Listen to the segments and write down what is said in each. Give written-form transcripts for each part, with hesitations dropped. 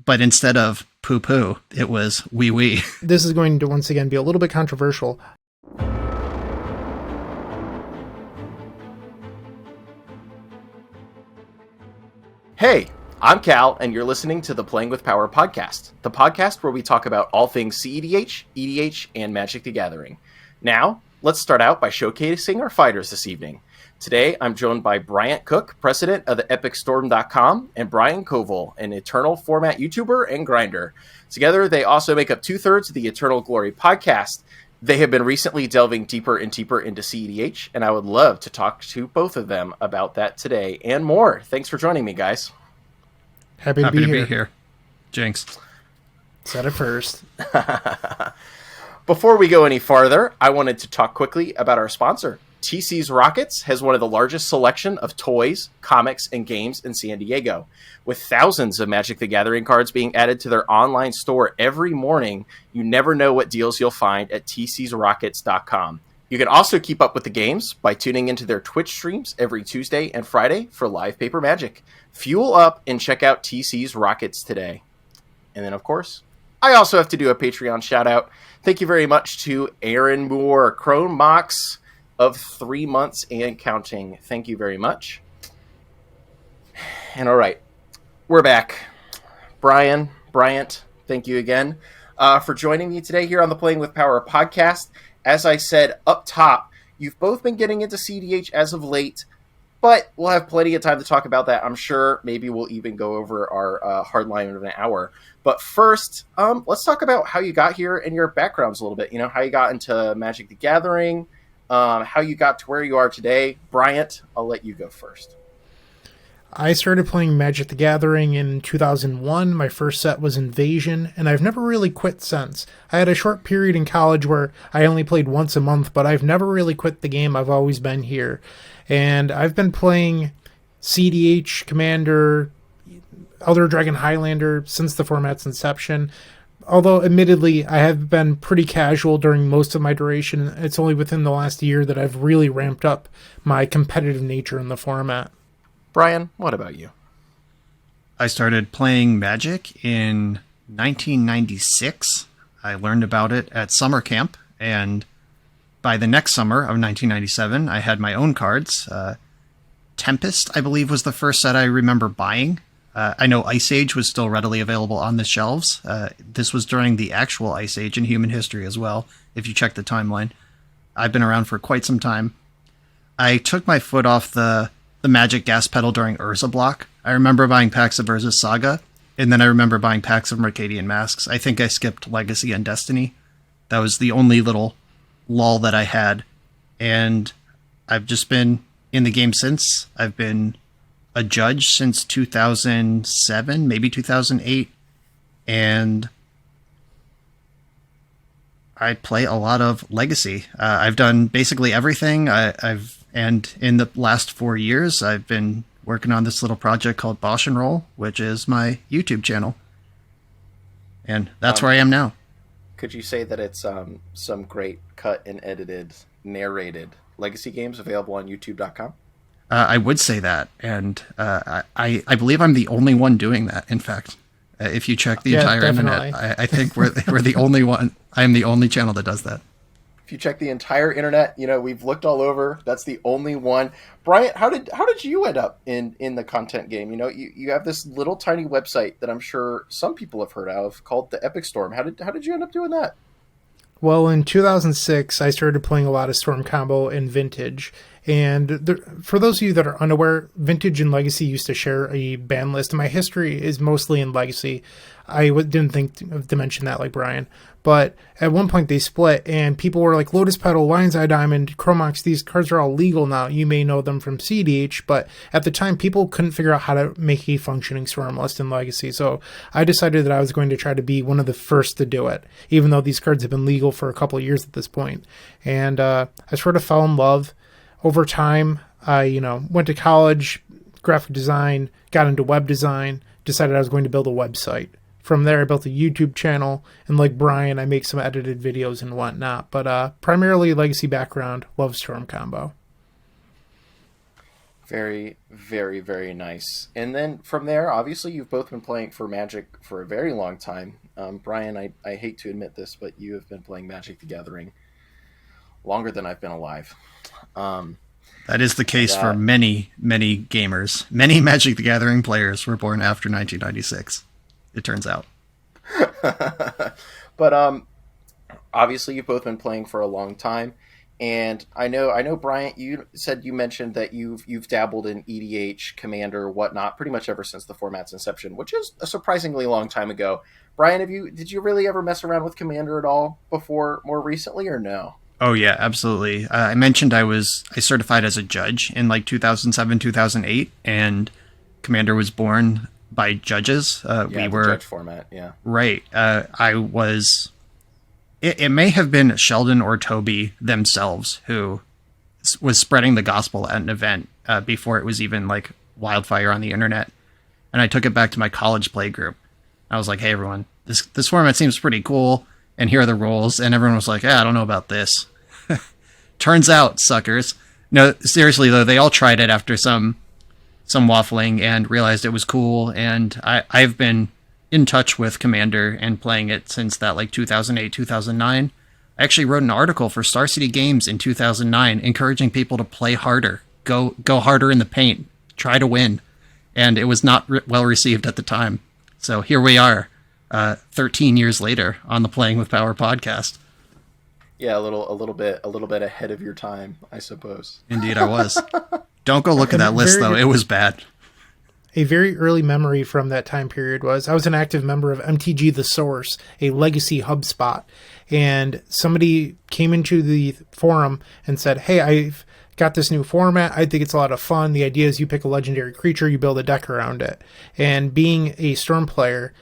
but instead of poo-poo, it was wee-wee. This is going to once again be a little bit controversial. Hey, I'm Cal, and you're listening to the Playing with Power podcast, the podcast where we talk about all things CEDH, EDH, and Magic the Gathering. Now, let's start out by showcasing our fighters this evening. Today, I'm joined by Bryant Cook, president of the EpicStorm.com, and Brian Koval, an Eternal format YouTuber and grinder. Together, they also make up 2/3 of the Eternal Glory podcast. They have been recently delving deeper and deeper into CEDH, and I would love to talk to both of them about that today and more. Thanks for joining me, guys. Happy to be here. Jinx. Said it first. Before we go any farther, I wanted to talk quickly about our sponsor. TC's Rockets has one of the largest selection of toys, comics, and games in San Diego. With thousands of Magic the Gathering cards being added to their online store every morning, you never know what deals you'll find at tcsrockets.com. You can also keep up with the games by tuning into their Twitch streams every Tuesday and Friday for live paper Magic. Fuel up and check out TC's Rockets today. And then, of course, I also have to do a Patreon shout out. Thank you very much to Aaron Moore, Crone Mox of 3 months and counting. Thank you very much. And all right, we're back. Bryant, thank you again for joining me today here on the Playing with Power podcast. As I said up top, you've both been getting into CDH as of late, but we'll have plenty of time to talk about that, I'm sure. Maybe we'll even go over our hardline of an hour. But first, let's talk about how you got here and your backgrounds a little bit. You know, how you got into Magic the Gathering, how you got to where you are today. Bryant, I'll let you go first. I started playing Magic the Gathering in 2001. My first set was Invasion, and I've never really quit since. I had a short period in college where I only played once a month, but I've never really quit the game. I've always been here. And I've been playing CEDH, Commander, Elder Dragon Highlander since the format's inception. Although, admittedly, I have been pretty casual during most of my duration. It's only within the last year that I've really ramped up my competitive nature in the format. Brian, what about you? I started playing Magic in 1996. I learned about it at summer camp, and by the next summer of 1997, I had my own cards. Tempest, I believe, was the first set I remember buying. I know Ice Age was still readily available on the shelves. This was during the actual Ice Age in human history as well, if you check the timeline. I've been around for quite some time. I took my foot off the Magic gas pedal during Urza Block. I remember buying packs of Urza Saga, and then I remember buying packs of Mercadian Masks. I think I skipped Legacy and Destiny. That was the only little lull that I had, and I've just been in the game since. I've been a judge since 2007, maybe 2008, and I play a lot of Legacy. I've done basically everything. And in the last 4 years, I've been working on this little project called Bosch and Roll, which is my YouTube channel. And that's where I am now. Could you say that it's some great cut and edited, narrated Legacy games available on YouTube.com? I would say that. And I believe I'm the only one doing that, in fact. If you check the entire definitely. internet, I think we're the only one. I am the only channel that does that. If you check the entire internet, you know, we've looked all over. That's the only one. Bryant, how did you end up in the content game? You know, you have this little tiny website that I'm sure some people have heard of called the Epic Storm. How did you end up doing that? Well, in 2006, I started playing a lot of Storm Combo and Vintage. And for those of you that are unaware, Vintage and Legacy used to share a ban list. And my history is mostly in Legacy. I didn't think to mention that like Brian. But at one point they split, and people were like, Lotus Petal, Lion's Eye Diamond, Chromox, these cards are all legal now. You may know them from CDH, but at the time people couldn't figure out how to make a functioning Storm list in Legacy. So I decided that I was going to try to be one of the first to do it, even though these cards have been legal for a couple of years at this point. And I sort of fell in love. Over time, I went to college, graphic design, got into web design, decided I was going to build a website. From there, I built a YouTube channel, and like Brian, I make some edited videos and whatnot. But primarily Legacy background, love Storm Combo. Very, very, very nice. And then from there, obviously, you've both been playing for Magic for a very long time. Brian, I hate to admit this, but you have been playing Magic the Gathering longer than I've been alive. Um, That is the case for that, many, many gamers. Many Magic the Gathering players were born after 1996, it turns out. but obviously, you've both been playing for a long time. And I know, Bryant. You said you mentioned that you've dabbled in EDH, Commander, whatnot, pretty much ever since the format's inception, which is a surprisingly long time ago. Brian, did you really ever mess around with Commander at all before, more recently, or no? Oh yeah, absolutely. I mentioned I certified as a judge in like 2007, 2008, and Commander was born by judges. Yeah, We the were judge format. Yeah. right. I was. It may have been Sheldon or Toby themselves who was spreading the gospel at an event before it was even like wildfire on the internet, and I took it back to my college play group. I was like, "Hey, everyone, this format seems pretty cool, and here are the rules." And everyone was like, "I don't know about this." Turns out, suckers. No, seriously though, they all tried it after some waffling and realized it was cool. And I've been in touch with Commander and playing it since that like 2008, 2009. I actually wrote an article for Star City Games in 2009 encouraging people to play harder, go harder in the paint, try to win. And it was not well received at the time. So here we are, 13 years later on the Playing with Power podcast. Yeah, a little bit ahead of your time, I suppose. Indeed, I was. Don't go look at that And list, very though. It was bad. A very early memory from that time period was I was an active member of MTG The Source, a legacy HubSpot, and somebody came into the forum and said, "Hey, I've got this new format. I think it's a lot of fun. The idea is you pick a legendary creature, you build a deck around it." And being a Storm player,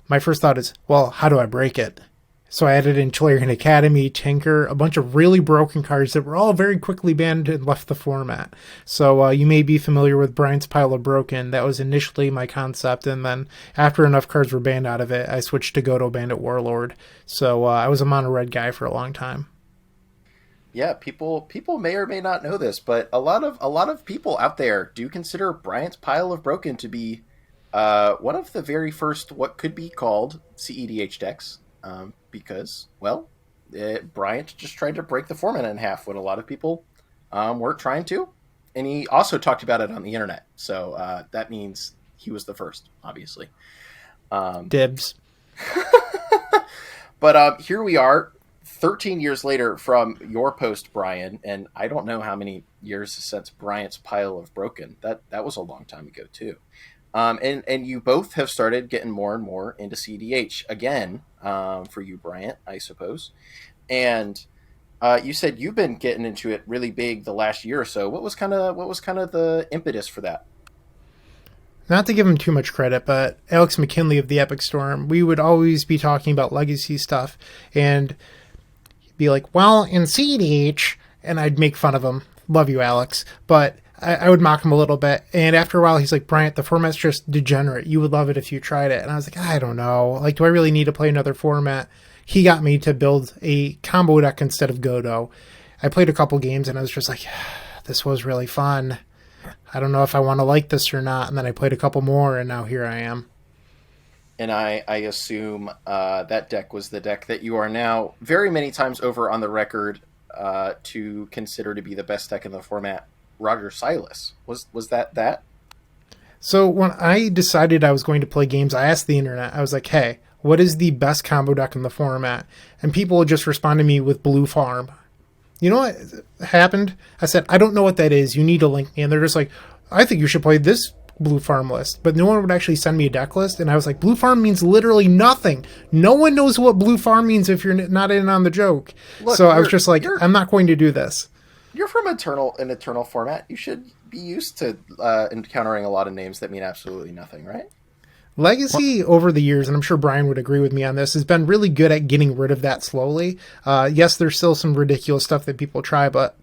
my first thought is, well, how do I break it? So I added in Tolarian Academy, Tinker, a bunch of really broken cards that were all very quickly banned and left the format. So you may be familiar with Brian's Pile of Broken. That was initially my concept, and then after enough cards were banned out of it, I switched to Godo Bandit Warlord. So I was a mono red guy for a long time. Yeah, people may or may not know this, but a lot of people out there do consider Bryant's Pile of Broken to be one of the very first what could be called CEDH decks. Because, well, Bryant just tried to break the format in half when a lot of people weren't trying to. And he also talked about it on the internet. So that means he was the first, obviously. Dibs. But here we are, 13 years later from your post, Brian. And I don't know how many years since Bryant's Pile of Broken. That was a long time ago, too. And you both have started getting more and more into CDH again, for you, Bryant, I suppose. And you said you've been getting into it really big the last year or so. What was kind of the impetus for that? Not to give him too much credit, but Alex McKinley of the Epic Storm, we would always be talking about legacy stuff, and he'd be like, "Well, in CEDH," and I'd make fun of him. Love you, Alex, but I would mock him a little bit, and after a while, he's like, "Bryant, the format's just degenerate. You would love it if you tried it." And I was like, "I don't know. Like, do I really need to play another format?" He got me to build a combo deck instead of Godo. I played a couple games, and I was just like, "This was really fun. I don't know if I want to like this or not." And then I played a couple more, and now here I am. And I assume that deck was the deck that you are now very many times over on the record to consider to be the best deck in the format. Roger Silas. Was that? So when I decided I was going to play games, I asked the internet. I was like, "Hey, what is the best combo deck in the format?" And people would just respond to me with Blue Farm. You know what happened? I said, "I don't know what that is. You need to link me." And they're just like, "I think you should play this Blue Farm list." But no one would actually send me a deck list. And I was like, Blue Farm means literally nothing. No one knows what Blue Farm means if you're not in on the joke. Look, so I was just like, I'm not going to do this. You're from an eternal format. You should be used to encountering a lot of names that mean absolutely nothing, right? Legacy over the years, and I'm sure Brian would agree with me on this, has been really good at getting rid of that slowly. Yes, there's still some ridiculous stuff that people try, but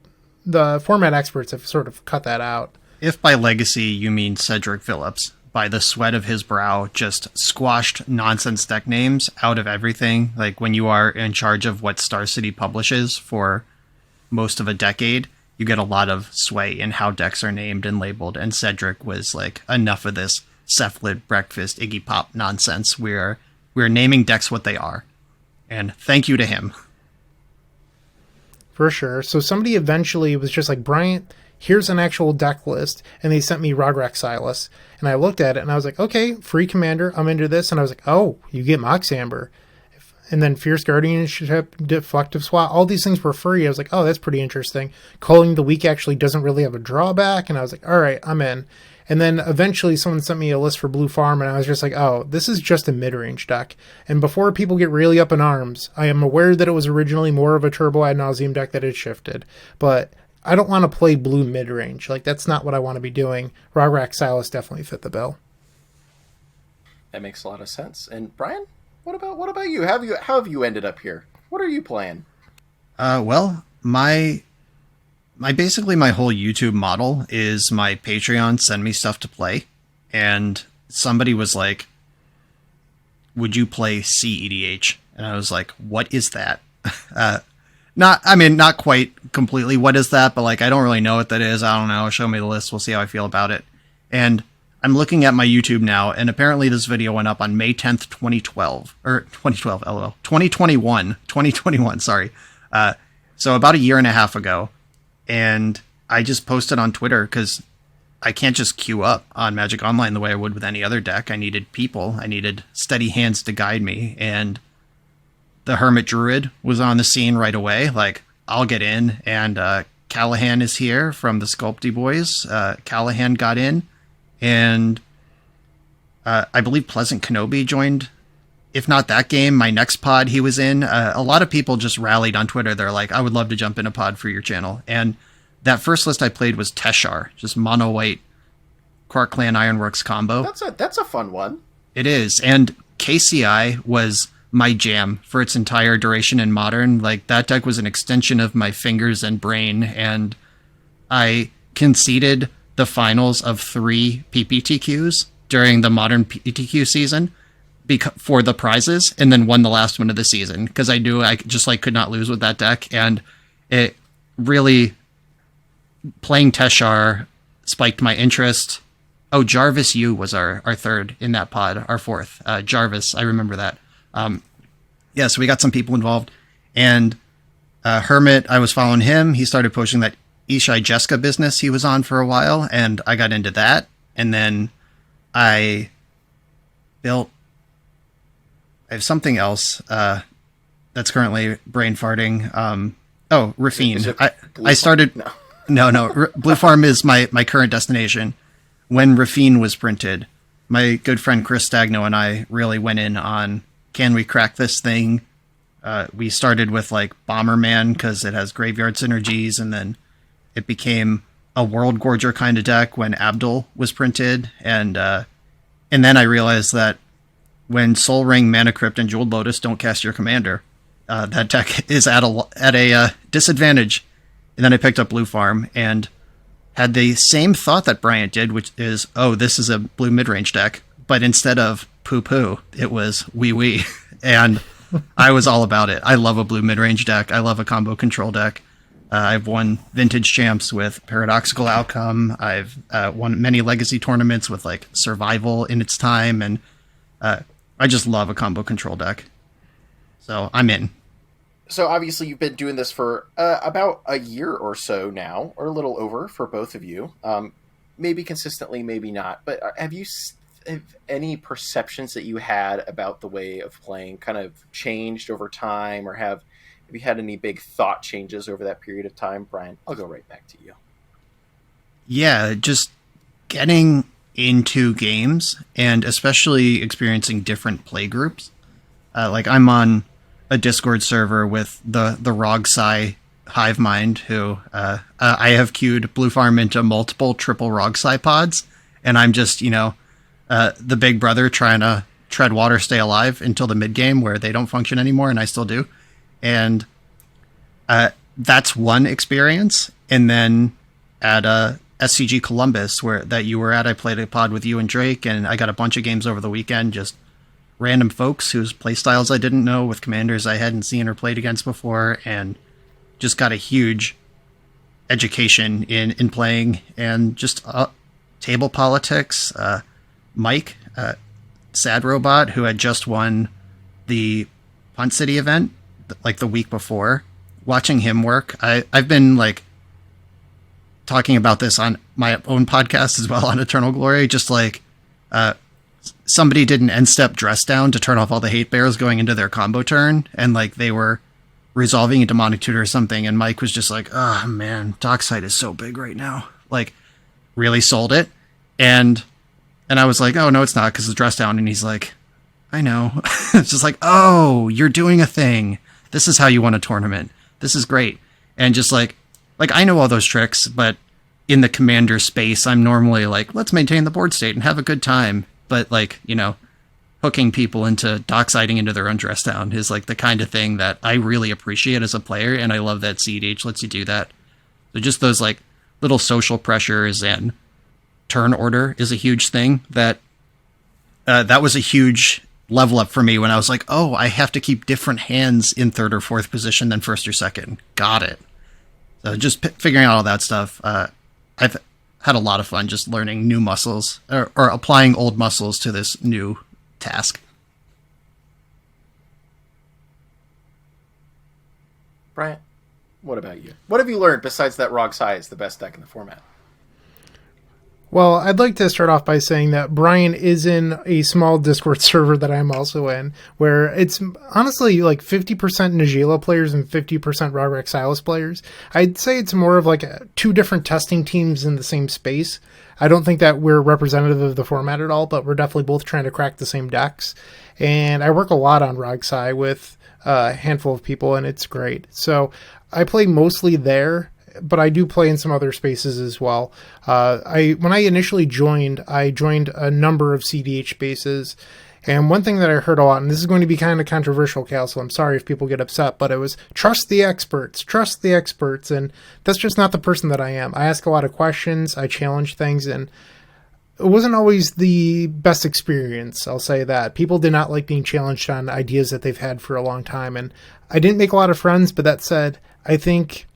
the format experts have sort of cut that out. If by legacy you mean Cedric Phillips, by the sweat of his brow, just squashed nonsense deck names out of everything, like when you are in charge of what Star City publishes for most of a decade, you get a lot of sway in how decks are named and labeled. And Cedric was like, enough of this cephalid breakfast Iggy Pop nonsense. We're naming decks what they are. And thank you to him. For sure. So somebody eventually was just like, Bryant, here's an actual deck list. And they sent me Rograk Silas. And I looked at it and I was like, okay, free commander, I'm into this. And I was like, oh, you get Mox Amber. And then Fierce Guardianship, Deflective Swat, all these things were free. I was like, oh, that's pretty interesting. Calling the Weak actually doesn't really have a drawback. And I was like, all right, I'm in. And then eventually someone sent me a list for Blue Farm, and I was just like, oh, this is just a mid-range deck. And before people get really up in arms, I am aware that it was originally more of a turbo ad nauseum deck that had shifted. But I don't want to play blue mid-range. Like, that's not what I want to be doing. Rograk Silas definitely fit the bill. That makes a lot of sense. And Brian, what about you? How have you ended up here? What are you playing? Well, my basically my whole YouTube model is my Patreon send me stuff to play, and somebody was like, would you play CEDH? And I was like, what is that? Not quite completely what is that, but like, I don't really know what that is. I don't know. Show me the list. We'll see how I feel about it. And I'm looking at my YouTube now, and apparently this video went up on May 10th, 2012. Or 2012, LOL. 2021, sorry. So about a year and a half ago. And I just posted on Twitter because I can't just queue up on Magic Online the way I would with any other deck. I needed people. I needed steady hands to guide me. And the Hermit Druid was on the scene right away. Like, I'll get in. And Callahan is here from the Sculpty Boys. Callahan got in. And I believe Pleasant Kenobi joined. If not that game, my next pod he was in. A lot of people just rallied on Twitter. They're like, I would love to jump in a pod for your channel. And that first list I played was Teshar, just mono white Quark Clan Ironworks combo. That's a fun one. It is. And KCI was my jam for its entire duration in Modern. Like, that deck was an extension of my fingers and brain. And I conceded the finals of 3 PPTQs during the Modern PTQ season for the prizes, and then won the last one of the season because I knew I just like could not lose with that deck. And it really, playing Teshar spiked my interest. Oh, Jarvis U was our third in that pod, our fourth. Jarvis, I remember that. Yeah, so we got some people involved. And Hermit, I was following him. He started pushing that Ishai Jessica business he was on for a while, and I got into that. And then I have something else that's currently brain farting. Rafine. I started... No. Blue Farm is my current destination. When Rafine was printed, my good friend Chris Stagno and I really went in on, can we crack this thing? We started with like Bomberman because it has graveyard synergies, and then it became a World Gorger kind of deck when Abdul was printed, and then I realized that when Soul Ring, Mana Crypt, and Jeweled Lotus don't cast your commander, that deck is at a disadvantage. And then I picked up Blue Farm and had the same thought that Bryant did, which is, oh, this is a blue mid-range deck. But instead of poo-poo, it was wee-wee. And I was all about it. I love a blue mid-range deck. I love a combo control deck. I've won vintage champs with Paradoxical Outcome. I've won many legacy tournaments with like Survival in its time. And I just love a combo control deck. So I'm in. So obviously you've been doing this for about a year or so now, or a little over for both of you. Maybe consistently, maybe not. But have any perceptions that you had about the way of playing kind of changed over time, or have you had any big thought changes over that period of time? Brian, I'll go right back to you. Yeah, just getting into games and especially experiencing different play groups. Like I'm on a Discord server with the Rogsai Hive Mind, who I have queued Blue Farm into multiple triple Rogsai pods, and I'm just, the big brother trying to tread water, stay alive until the mid game where they don't function anymore, and I still do. And that's one experience. And then at SCG Columbus, that you were at, I played a pod with you and Drake, and I got a bunch of games over the weekend, just random folks whose playstyles I didn't know with commanders I hadn't seen or played against before, and just got a huge education in playing and just table politics. Mike, Sad Robot, who had just won the Punt City event like the week before, watching him work. I've been like talking about this on my own podcast as well on Eternal Glory, just like somebody did an end step dress down to turn off all the hate bears going into their combo turn, and like they were resolving a demonic tutor or something, and Mike was just like, oh man, Dockside is so big right now, like really sold it. And I was like, oh no, it's not, because it's dress down. And he's like, I know. It's just like, oh, you're doing a thing. This is how you won a tournament. This is great. And just like I know all those tricks, but in the commander space, I'm normally like, let's maintain the board state and have a good time. But like, you know, hooking people into docksiding into their own dress down is like the kind of thing that I really appreciate as a player. And I love that CEDH lets you do that. So just those like little social pressures and turn order is a huge thing that was a huge level up for me when I was like, oh, I have to keep different hands in third or fourth position than first or second. Got it. So just figuring out all that stuff. I've had a lot of fun just learning new muscles or applying old muscles to this new task. Brian, what about you? What have you learned besides that Rog Sai is the best deck in the format? Well, I'd like to start off by saying that Brian is in a small Discord server that I'm also in, where it's honestly like 50% Najila players and 50% Rograk Silas players. I'd say it's more of like two different testing teams in the same space. I don't think that we're representative of the format at all, but we're definitely both trying to crack the same decks. And I work a lot on Rogsai with a handful of people, and it's great. So I play mostly there, but I do play in some other spaces as well. When I initially joined, I joined a number of CDH spaces. And one thing that I heard a lot, and this is going to be kind of controversial, Cal, so I'm sorry if people get upset, but it was trust the experts. And that's just not the person that I am. I ask a lot of questions, I challenge things, and it wasn't always the best experience, I'll say that. People did not like being challenged on ideas that they've had for a long time, and I didn't make a lot of friends, but that said, I think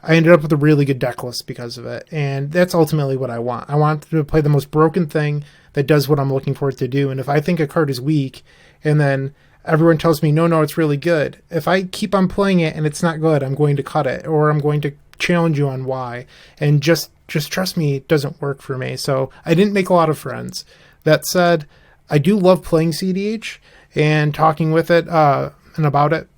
I ended up with a really good deck list because of it, and that's ultimately what I want. I want to play the most broken thing that does what I'm looking for it to do, and if I think a card is weak, and then everyone tells me, no, it's really good, if I keep on playing it and it's not good, I'm going to cut it, or I'm going to challenge you on why, and just trust me, it doesn't work for me. So I didn't make a lot of friends. That said, I do love playing CDH and talking with it and about it.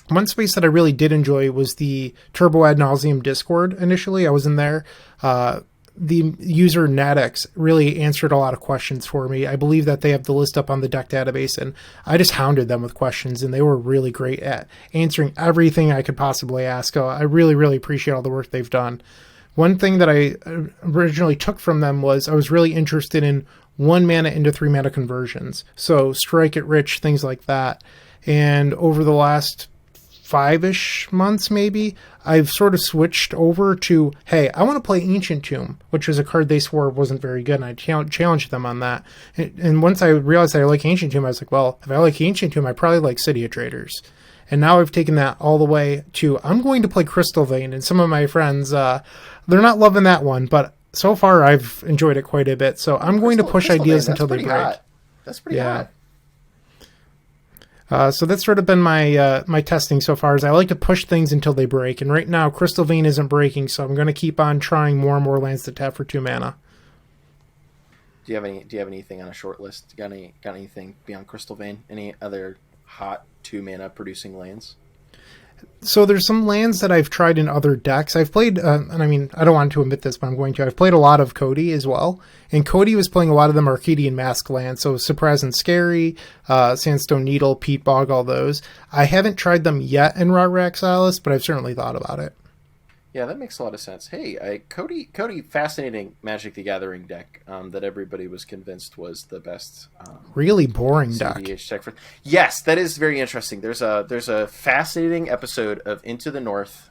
One space that I really did enjoy was the Turbo Ad Nauseam Discord initially. I was in there. The user Nadex really answered a lot of questions for me. I believe that they have the list up on the deck database, and I just hounded them with questions, and they were really great at answering everything I could possibly ask. So I really, really appreciate all the work they've done. One thing that I originally took from them was I was really interested in 1 mana into 3 mana conversions. So Strike It Rich, things like that. And over the last 5-ish months maybe, I've sort of switched over to, hey, I want to play Ancient Tomb, which was a card they swore wasn't very good, and I challenged them on that. And once I realized that I like Ancient Tomb, I was like, well, if I like Ancient Tomb, I probably like City of Traders. And now I've taken that all the way to, I'm going to play Crystal Vein, and some of my friends, they're not loving that one, but so far I've enjoyed it quite a bit, so I'm going to push ideas until they break. Hot. That's pretty hot. So that's sort of been my my testing so far, is I like to push things until they break. And right now, Crystal Vein isn't breaking, so I'm going to keep on trying more and more lands to tap for 2 mana. Do you have anything on a short list? Got anything beyond Crystal Vein? Any other hot 2 mana producing lands? So there's some lands that I've tried in other decks. I've played, and I mean, I don't want to admit this, but I'm going to. I've played a lot of Cody as well. And Cody was playing a lot of the Arcadian Mask lands. So Surprise and Scary, Sandstone Needle, Peat Bog, all those. I haven't tried them yet in Rograk Silas, but I've certainly thought about it. Yeah, that makes a lot of sense. Hey, Cody, fascinating Magic the Gathering deck that everybody was convinced was the best. Really boring CEDH deck. Yes, that is very interesting. There's a fascinating episode of Into the North,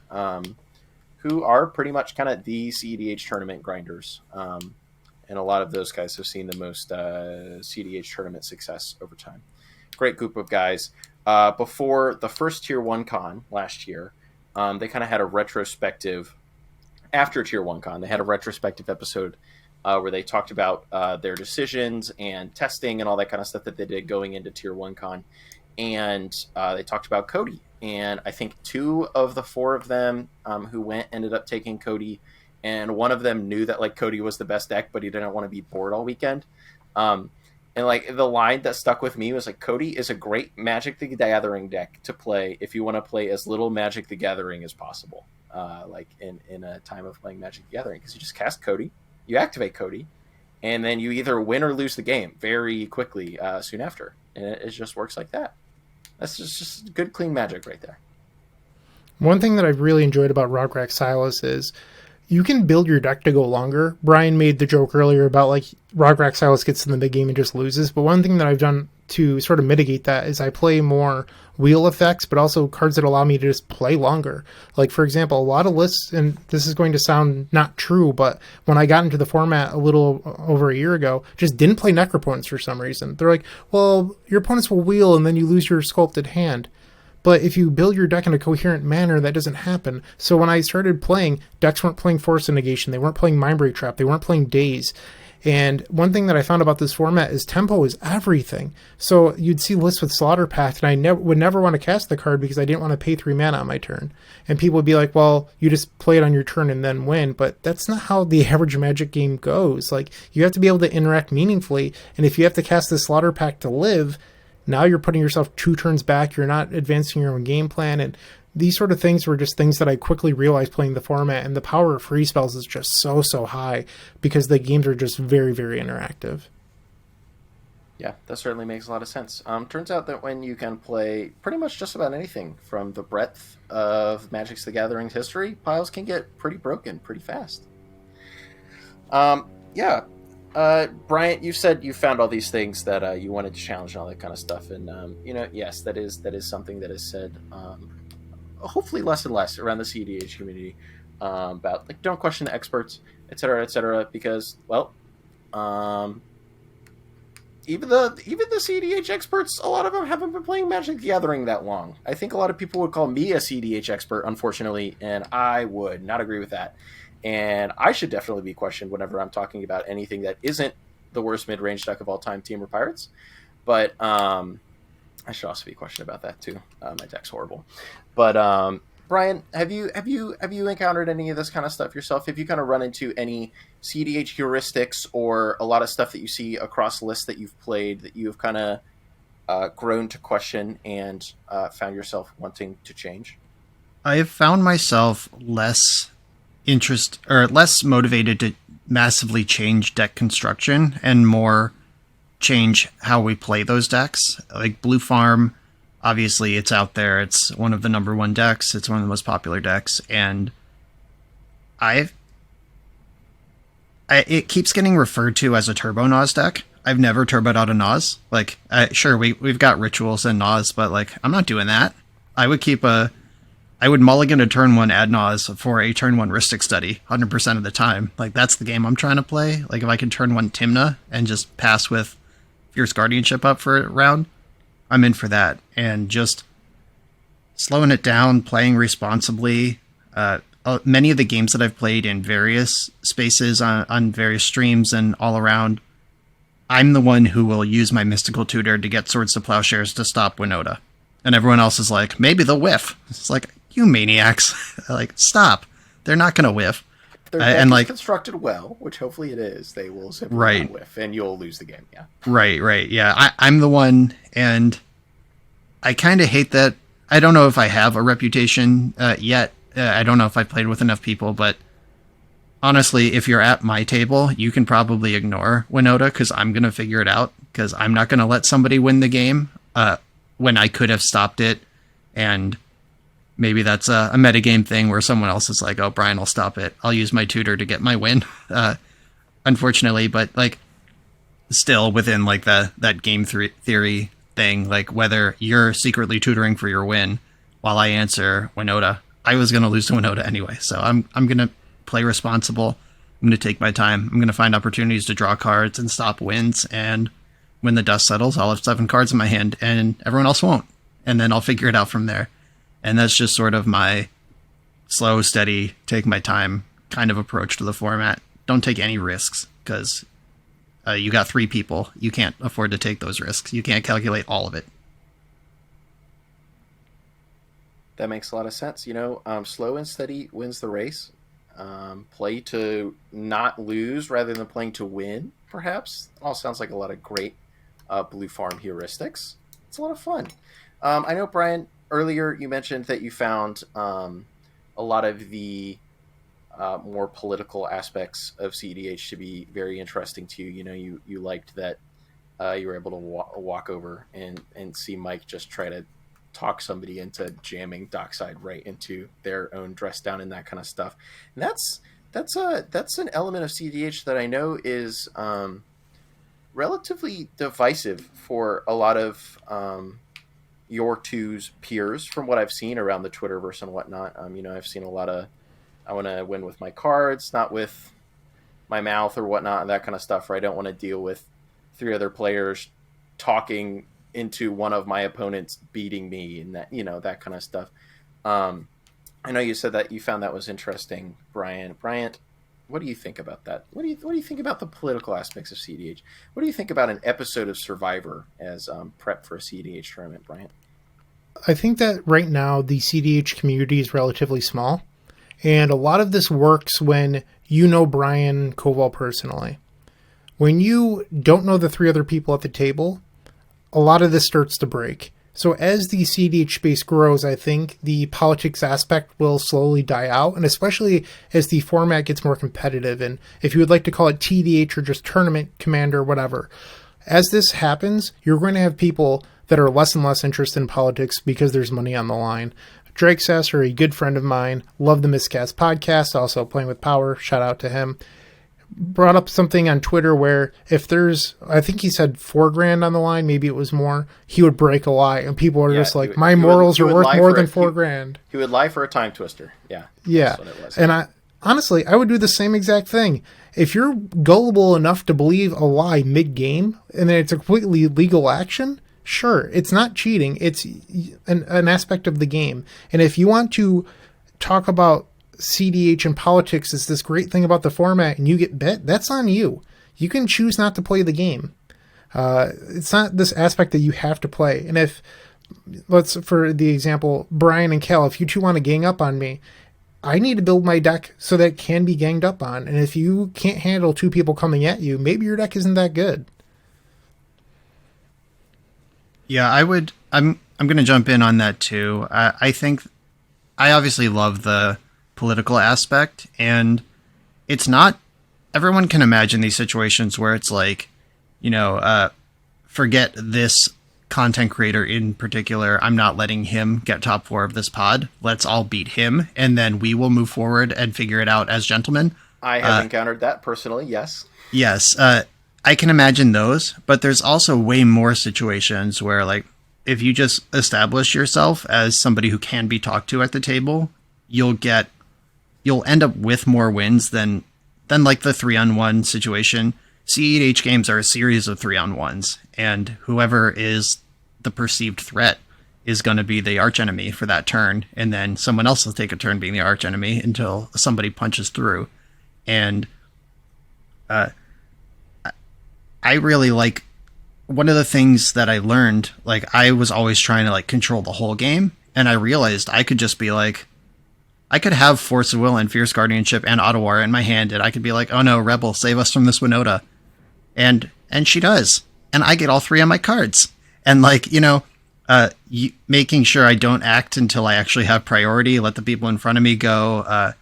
who are pretty much kind of the CEDH tournament grinders, and a lot of those guys have seen the most CEDH tournament success over time. Great group of guys. Before the first Tier 1 con last year, they kind of had a retrospective after Tier 1 Con. They had a retrospective episode where they talked about their decisions and testing and all that kind of stuff that they did going into Tier 1 Con. And they talked about Cody. And I think 2 of the 4 of them who went ended up taking Cody. And one of them knew that like Cody was the best deck, but he didn't want to be bored all weekend. And like the line that stuck with me was like, Cody is a great Magic the Gathering deck to play if you want to play as little Magic the Gathering as possible. Like in a time of playing Magic the Gathering, because you just cast Cody, you activate Cody, and then you either win or lose the game very quickly soon after. And it just works like that. That's just good, clean Magic right there. One thing that I've really enjoyed about Rograk Silas is you can build your deck to go longer. Brian made the joke earlier about like Rograk Silas gets in the big game and just loses. But one thing that I've done to sort of mitigate that is I play more wheel effects, but also cards that allow me to just play longer. Like, for example, a lot of lists, and this is going to sound not true, but when I got into the format a little over a year ago, just didn't play Necropotence for some reason. They're like, well, your opponents will wheel and then you lose your sculpted hand. But if you build your deck in a coherent manner, that doesn't happen. So when I started playing, decks weren't playing Force of Negation, they weren't playing Mindbreak Trap, they weren't playing Daze. And one thing that I found about this format is tempo is everything. So you'd see lists with Slaughter Pact, and I would never want to cast the card because I didn't want to pay 3 mana on my turn. And people would be like, well, you just play it on your turn and then win. But that's not how the average Magic game goes. Like, you have to be able to interact meaningfully. And if you have to cast the Slaughter Pact to live, now you're putting yourself 2 turns back. You're not advancing your own game plan. And these sort of things were just things that I quickly realized playing the format, and the power of free spells is just so high because the games are just very, very interactive. Yeah, that certainly makes a lot of sense. Turns out that when you can play pretty much just about anything from the breadth of Magic's the Gathering's history, piles can get pretty broken pretty fast. Yeah. Bryant, you said you found all these things that you wanted to challenge and all that kind of stuff, and yes, that is something that is said hopefully less and less around the CEDH community about like don't question the experts, etc., because well, even the CEDH experts, a lot of them haven't been playing Magic the Gathering that long. I think a lot of people would call me a CEDH expert, unfortunately, and I would not agree with that. And I should definitely be questioned whenever I'm talking about anything that isn't the worst mid-range deck of all time, Team or Pirates. But I should also be questioned about that too. My deck's horrible. But Brian, have you encountered any of this kind of stuff yourself? Have you kind of run into any CEDH heuristics or a lot of stuff that you see across lists that you've played that you've kind of grown to question and found yourself wanting to change? I have found myself less motivated to massively change deck construction and more change how we play those decks. Like Blue Farm, obviously it's out there. It's one of the number 1 decks. It's one of the most popular decks, and it keeps getting referred to as a Turbo Naz deck. I've never turboed out a Naz. Like, sure, we've got rituals and Naz, but like, I'm not doing that. I would mulligan a turn 1 ad Naz for a turn 1 Rhystic Study 100% of the time. Like, that's the game I'm trying to play. Like, if I can turn 1 Timna and just pass with Fierce Guardianship up for a round, I'm in for that. And just slowing it down, playing responsibly. Many of the games that I've played in various spaces on various streams and all around, I'm the one who will use my Mystical Tutor to get Swords to Plowshares to stop Winota. And everyone else is like, maybe they'll whiff. It's like, you maniacs. Like, stop. They're not going to whiff. Their deck is constructed well, which hopefully it is. They will simply not whiff, and you'll lose the game, yeah. Right, yeah. I'm the one, and I kind of hate that. I don't know if I have a reputation yet. I don't know if I've played with enough people, but honestly, if you're at my table, you can probably ignore Winota, because I'm going to figure it out, because I'm not going to let somebody win the game when I could have stopped it, and maybe that's a metagame thing where someone else is like, oh, Brian, I'll stop it. I'll use my tutor to get my win. Unfortunately, but like still within like that game theory thing, like whether you're secretly tutoring for your win while I answer Winota, I was going to lose to Winota anyway. So I'm going to play responsible. I'm going to take my time. I'm going to find opportunities to draw cards and stop wins. And when the dust settles, I'll have 7 cards in my hand and everyone else won't. And then I'll figure it out from there. And that's just sort of my slow, steady, take my time kind of approach to the format. Don't take any risks, because you got 3 people. You can't afford to take those risks. You can't calculate all of it. That makes a lot of sense. Slow and steady wins the race. Play to not lose rather than playing to win, perhaps. All sounds like a lot of great Blue Farm heuristics. It's a lot of fun. I know, Brian, earlier you mentioned that you found a lot of the more political aspects of CEDH to be very interesting to you. You liked that you were able to walk over and see Mike just try to talk somebody into jamming Dockside right into their own dress down and that kind of stuff. And that's an element of CEDH that I know is relatively divisive for a lot of your two's peers, from what I've seen around the Twitterverse and whatnot. I've seen a lot of, I want to win with my cards, not with my mouth or whatnot, and that kind of stuff, where I don't want to deal with 3 other players talking into one of my opponents beating me, and that kind of stuff. I know you said that you found that was interesting, Brian. Bryant, what do you think about that? What do you think about the political aspects of CEDH? What do you think about an episode of Survivor as prep for a CEDH tournament, Bryant? I think that right now the CEDH community is relatively small, and a lot of this works when you know Brian Koval personally. When you don't know the 3 other people at the table, a lot of this starts to break. So as the CEDH space grows, I think the politics aspect will slowly die out, and especially as the format gets more competitive, and if you would like to call it TDH or just Tournament Commander, whatever. As this happens, you're going to have people that are less and less interested in politics because there's money on the line. Drake Sasser, a good friend of mine, loved the Miscast podcast, also Playing with Power, shout out to him, brought up something on Twitter where if there's, I think he said $4,000 on the line, maybe it was more, he would break a lie, and people are just like, my morals are worth more than $4,000. He would lie for a time twister. Yeah. Yeah. That's what it was. And honestly, I would do the same exact thing. If you're gullible enough to believe a lie mid-game, and then it's a completely legal action, sure, it's not cheating. It's an aspect of the game. And if you want to talk about CDH and politics is this great thing about the format and you get bit, that's on you. You can choose not to play the game. It's not this aspect that you have to play. And if, for the example, Brian and Cal, if you 2 want to gang up on me, I need to build my deck so that it can be ganged up on. And if you can't handle 2 people coming at you, maybe your deck isn't that good. Yeah, I'm going to jump in on that too. I think I obviously love the political aspect, and it's not, everyone can imagine these situations where it's like, forget this content creator in particular, I'm not letting him get top 4 of this pod, let's all beat him, and then we will move forward and figure it out as gentlemen. I have encountered that personally, yes. Yes, I can imagine those, but there's also way more situations where, like, if you just establish yourself as somebody who can be talked to at the table, you'll end up with more wins than like the 3-on-1 situation. CEDH games are a series of 3-on-1s, and whoever is the perceived threat is going to be the archenemy for that turn, and then someone else will take a turn being the archenemy until somebody punches through. And I really like, one of the things that I learned, like, I was always trying to like control the whole game, and I realized I could just be like, I could have Force of Will and Fierce Guardianship and Ottawar in my hand, and I could be like, oh no, Rebel, save us from this Winota. And she does. And I get all 3 on my cards. And like, making sure I don't act until I actually have priority, let the people in front of me go.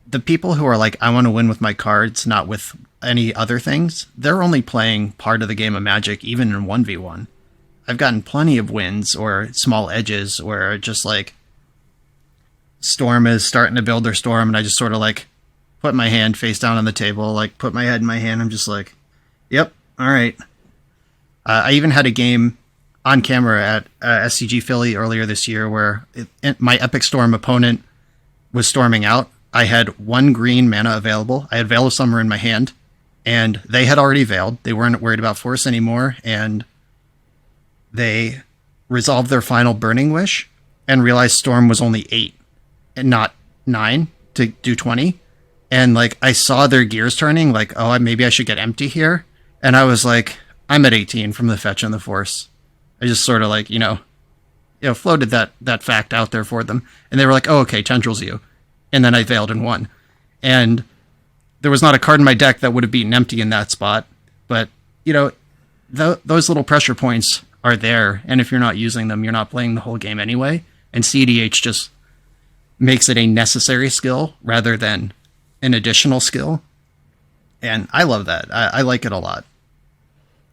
The people who are like, I want to win with my cards, not with any other things, they're only playing part of the game of Magic, even in 1v1. I've gotten plenty of wins or small edges where just like, Storm is starting to build their storm, and I just sort of like put my hand face down on the table, like put my head in my hand. I'm just like, yep, all right. I even had a game on camera at SCG Philly earlier this year where my Epic Storm opponent was storming out. I had 1 green mana available. I had Veil of Summer in my hand, and they had already veiled. They weren't worried about Force anymore, and they resolved their final Burning Wish and realized Storm was only 8. And not 9 to do 20. and like I saw their gears turning, like, oh, maybe I should get empty here, and I was like, I'm at 18 from the fetch and the force. I just sort of like, floated that fact out there for them, and they were like, oh, okay, tendrils you, and then I veiled and won, and there was not a card in my deck that would have beaten empty in that spot, but those little pressure points are there, and if you're not using them, you're not playing the whole game anyway, and CEDH just makes it a necessary skill rather than an additional skill. And I love that. I like it a lot.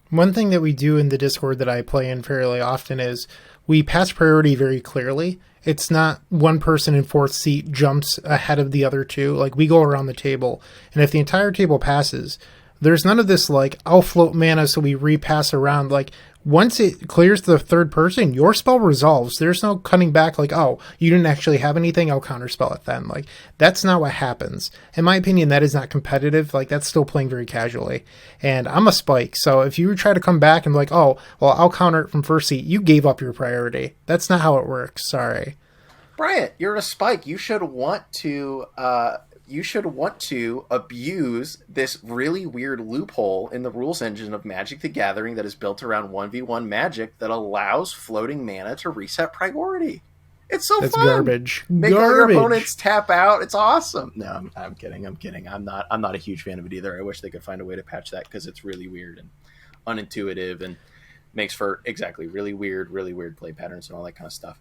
One thing that we do in the Discord that I play in fairly often is we pass priority very clearly. It's not one person in fourth seat jumps ahead of the other two. Like, we go around the table, and if the entire table passes, there's none of this like, I'll float mana so we repass around. Like, once it clears the third person, your spell resolves. There's no cutting back like, oh, you didn't actually have anything, I'll counterspell it then. Like, that's not what happens. In my opinion, that is not competitive. Like, that's still playing very casually. And I'm a spike, so if you try to come back and like, oh, well, I'll counter it from first seat, you gave up your priority. That's not how it works. Sorry. Bryant, you're a spike. You should want to abuse this really weird loophole in the rules engine of Magic the Gathering that is built around 1v1 Magic that allows floating mana to reset priority. It's so That's fun. garbage. Make all your opponents tap out. It's awesome. No, I'm kidding. I'm not a huge fan of it either. I wish they could find a way to patch that because it's really weird and unintuitive and makes for really weird play patterns and all that kind of stuff.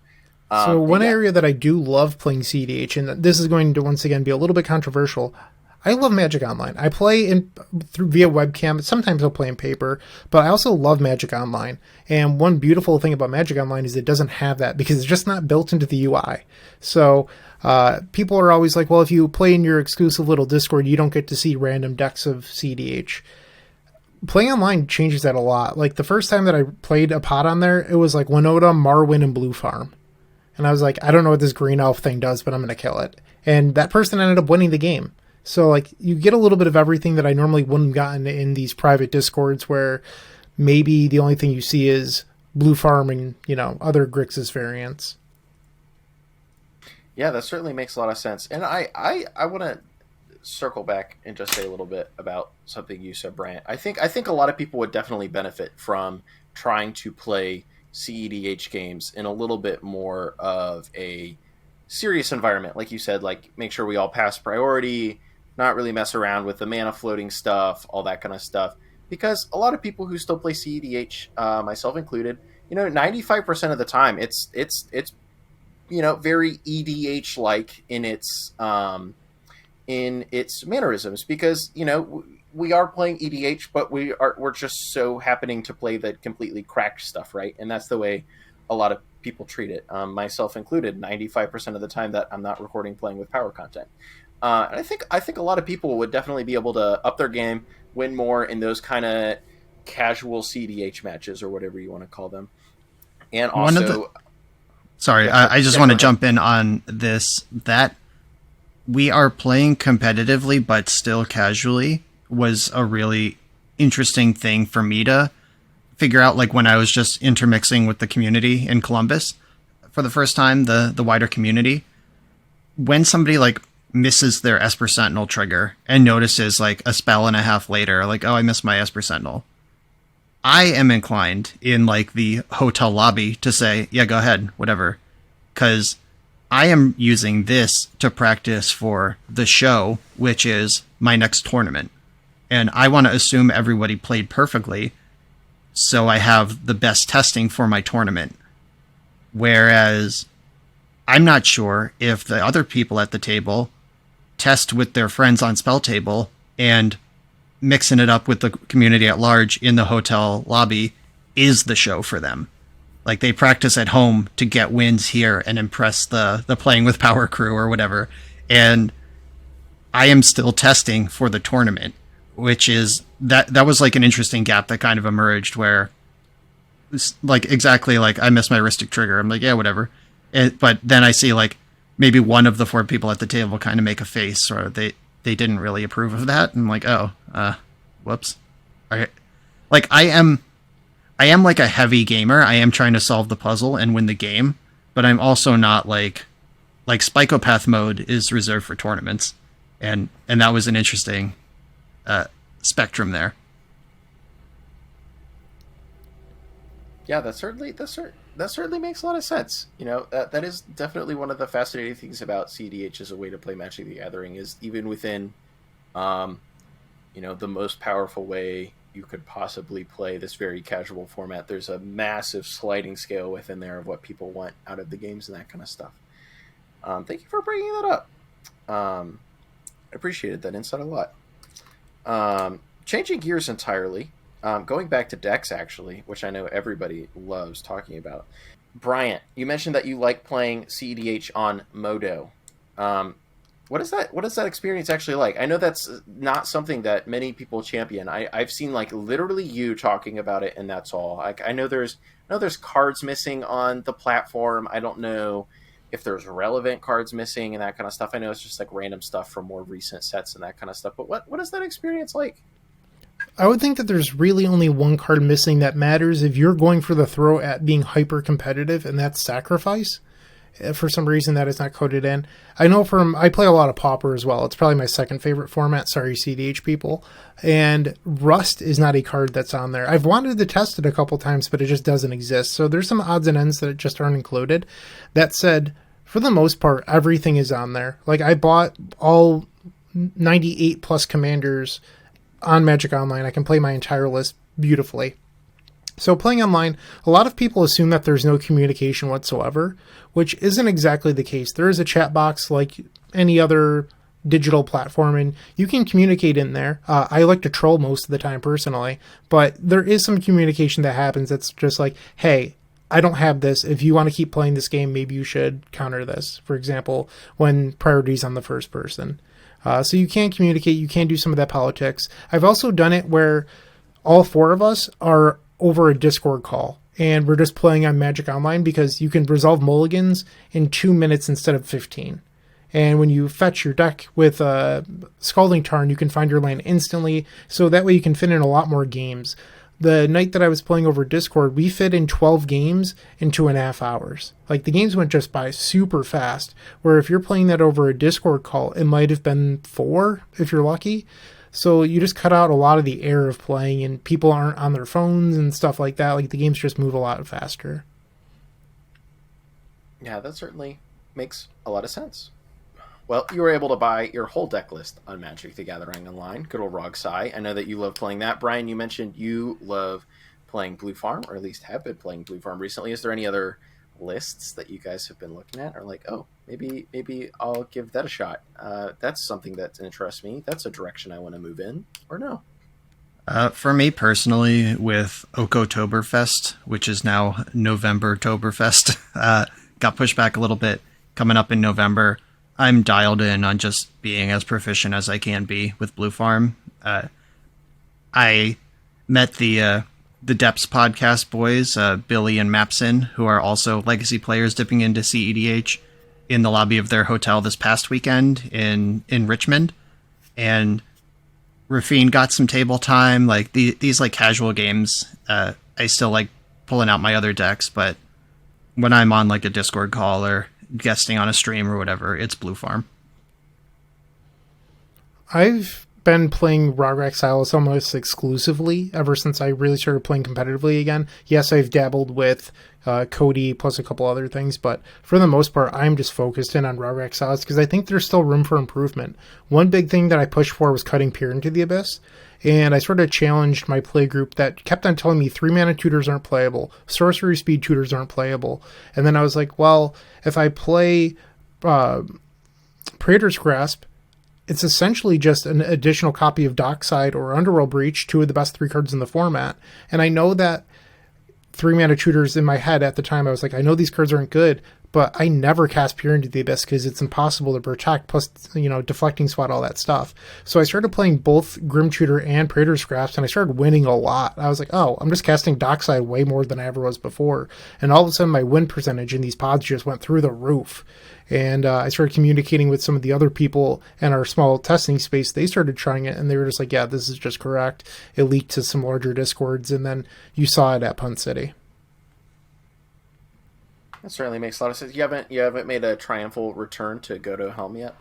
So one area that I do love playing CEDH, and this is going to once again be a little bit controversial, I love Magic Online. I play via webcam. Sometimes I'll play in paper, but I also love Magic Online. And one beautiful thing about Magic Online is it doesn't have that because it's just not built into the UI. So people are always like, well, if you play in your exclusive little Discord, you don't get to see random decks of CEDH. Playing online changes that a lot. Like the first time that I played a pot on there, it was like Winota, Marwyn, and Blue Farm. And I was like, I don't know what this green elf thing does, but I'm going to kill it. And that person ended up winning the game. So like you get a little bit of everything that I normally wouldn't have gotten in these private Discords where maybe the only thing you see is Blue Farm and, other Grixis variants. Yeah, that certainly makes a lot of sense. And I want to circle back and just say a little bit about something you said, Bryant. I think a lot of people would definitely benefit from trying to play CEDH games in a little bit more of a serious environment. Like you said, like make sure we all pass priority, not really mess around with the mana floating stuff, all that kind of stuff. Because a lot of people who still play CEDH, myself included, 95% of the time it's very EDH like in its mannerisms because we are playing EDH, but we're just so happening to play the completely cracked stuff, right? And that's the way a lot of people treat it, myself included. 95% of the time that I'm not recording playing with power content, and I think a lot of people would definitely be able to up their game, win more in those kind of casual CEDH matches or whatever you want to call them. And also, I just want to jump in on this that we are playing competitively but still casually was a really interesting thing for me to figure out, like when I was just intermixing with the community in Columbus for the first time, the wider community. When somebody like misses their Esper Sentinel trigger and notices like a spell and a half later, like, oh, I missed my Esper Sentinel, I am inclined in like the hotel lobby to say, yeah, go ahead, whatever. Because I am using this to practice for the show, which is my next tournament. And I want to assume everybody played perfectly so I have the best testing for my tournament. Whereas I'm not sure if the other people at the table test with their friends on Spell Table and mixing it up with the community at large in the hotel lobby is the show for them. Like they practice at home to get wins here and impress the playing with power crew or whatever. And I am still testing for the tournament, which is that was like an interesting gap that kind of emerged where like exactly like I missed my Ristic trigger. I'm like, yeah, whatever. But then I see like maybe one of the four people at the table kind of make a face or they didn't really approve of that. And I'm like, oh, whoops. Like I am like a heavy gamer. I am trying to solve the puzzle and win the game, but I'm also not like Spikopath mode is reserved for tournaments. and that was an interesting spectrum there. Yeah, that certainly makes a lot of sense. You know, that is definitely one of the fascinating things about CDH as a way to play Magic the Gathering is even within, um, the most powerful way you could possibly play this very casual format. There's a massive sliding scale within there of what people want out of the games and that kind of stuff. Thank you for bringing that up. I appreciated that insight a lot. Changing gears entirely, going back to decks actually, which I know everybody loves talking about. Bryant, you mentioned that you like playing CEDH on Modo. What is that? What is that experience actually like? I know that's not something that many people champion. I've seen like literally you talking about it, and that's all. Like I know there's cards missing on the platform. I don't know if there's relevant cards missing and that kind of stuff. I know it's just like random stuff from more recent sets and that kind of stuff. But what is that experience like? I would think that there's really only one card missing that matters if you're going for the throw at being hyper competitive, and that's Sacrifice. For some reason that is not coded in. I know I play a lot of Pauper as well. It's probably my second favorite format. Sorry, CDH people. And Rust is not a card that's on there. I've wanted to test it a couple times, but it just doesn't exist. So there's some odds and ends that just aren't included. That said, for the most part, everything is on there. Like I bought all 98 plus commanders on Magic Online. I can play my entire list beautifully. So playing online, a lot of people assume that there's no communication whatsoever, which isn't exactly the case. There is a chat box like any other digital platform, and you can communicate in there. I like to troll most of the time personally, but there is some communication that happens that's just like, hey, I don't have this. If you want to keep playing this game, maybe you should counter this. For example, when priority's on the first person. So you can communicate. You can do some of that politics. I've also done it where all four of us are over a Discord call, and we're just playing on Magic Online because you can resolve mulligans in 2 minutes instead of 15. And when you fetch your deck with Scalding Tarn, you can find your land instantly, so that way you can fit in a lot more games. The night that I was playing over Discord, we fit in 12 games in 2.5 hours. Like, the games went just by super fast, where if you're playing that over a Discord call, it might have been 4, if you're lucky. So you just cut out a lot of the air of playing, and people aren't on their phones and stuff like that. Like, the games just move a lot faster. Yeah, that certainly makes a lot of sense. Well, you were able to buy your whole deck list on Magic the Gathering Online. Good old Rogsai. I know that you love playing that. Brian, you mentioned you love playing Blue Farm, or at least have been playing Blue Farm recently. Is there any other lists that you guys have been looking at, or like, oh, maybe I'll give that a shot? That's something that interests me. That's a direction I want to move in, or no? For me personally, with Oktoberfest, which is now November Toberfest, got pushed back a little bit coming up in November. I'm dialed in on just being as proficient as I can be with Blue Farm. I met the Depths podcast boys, Billy and Mapson, who are also legacy players dipping into CEDH in the lobby of their hotel this past weekend in Richmond. And Rafine got some table time. Like these like casual games, I still like pulling out my other decks, but when I'm on like a Discord call or guesting on a stream or whatever, it's Blue Farm. I've been playing Rograk Silas almost exclusively ever since I really started playing competitively again. Yes, I've dabbled with Cody plus a couple other things, but for the most part, I'm just focused in on Rograk Silas because I think there's still room for improvement. One big thing that I pushed for was cutting Peer into the Abyss, and I sort of challenged my play group that kept on telling me 3-mana tutors aren't playable, sorcery speed tutors aren't playable, and then I was like, well, if I play Praetor's Grasp, it's essentially just an additional copy of Dockside or Underworld Breach, 2 of the best 3 cards in the format. And I know that 3-mana tutors in my head at the time, I was like, I know these cards aren't good, but I never cast Peer into the Abyss because it's impossible to protect, plus, deflecting swat, all that stuff. So I started playing both Grim Tutor and Praetor's Grasp, and I started winning a lot. I was like, oh, I'm just casting Dockside way more than I ever was before. And all of a sudden, my win percentage in these pods just went through the roof. And I started communicating with some of the other people in our small testing space. They started trying it, and they were just like, yeah, this is just correct. It leaked to some larger Discords, and then you saw it at Punt City. That certainly makes a lot of sense. You haven't made a triumphal return to Goto Helm yet?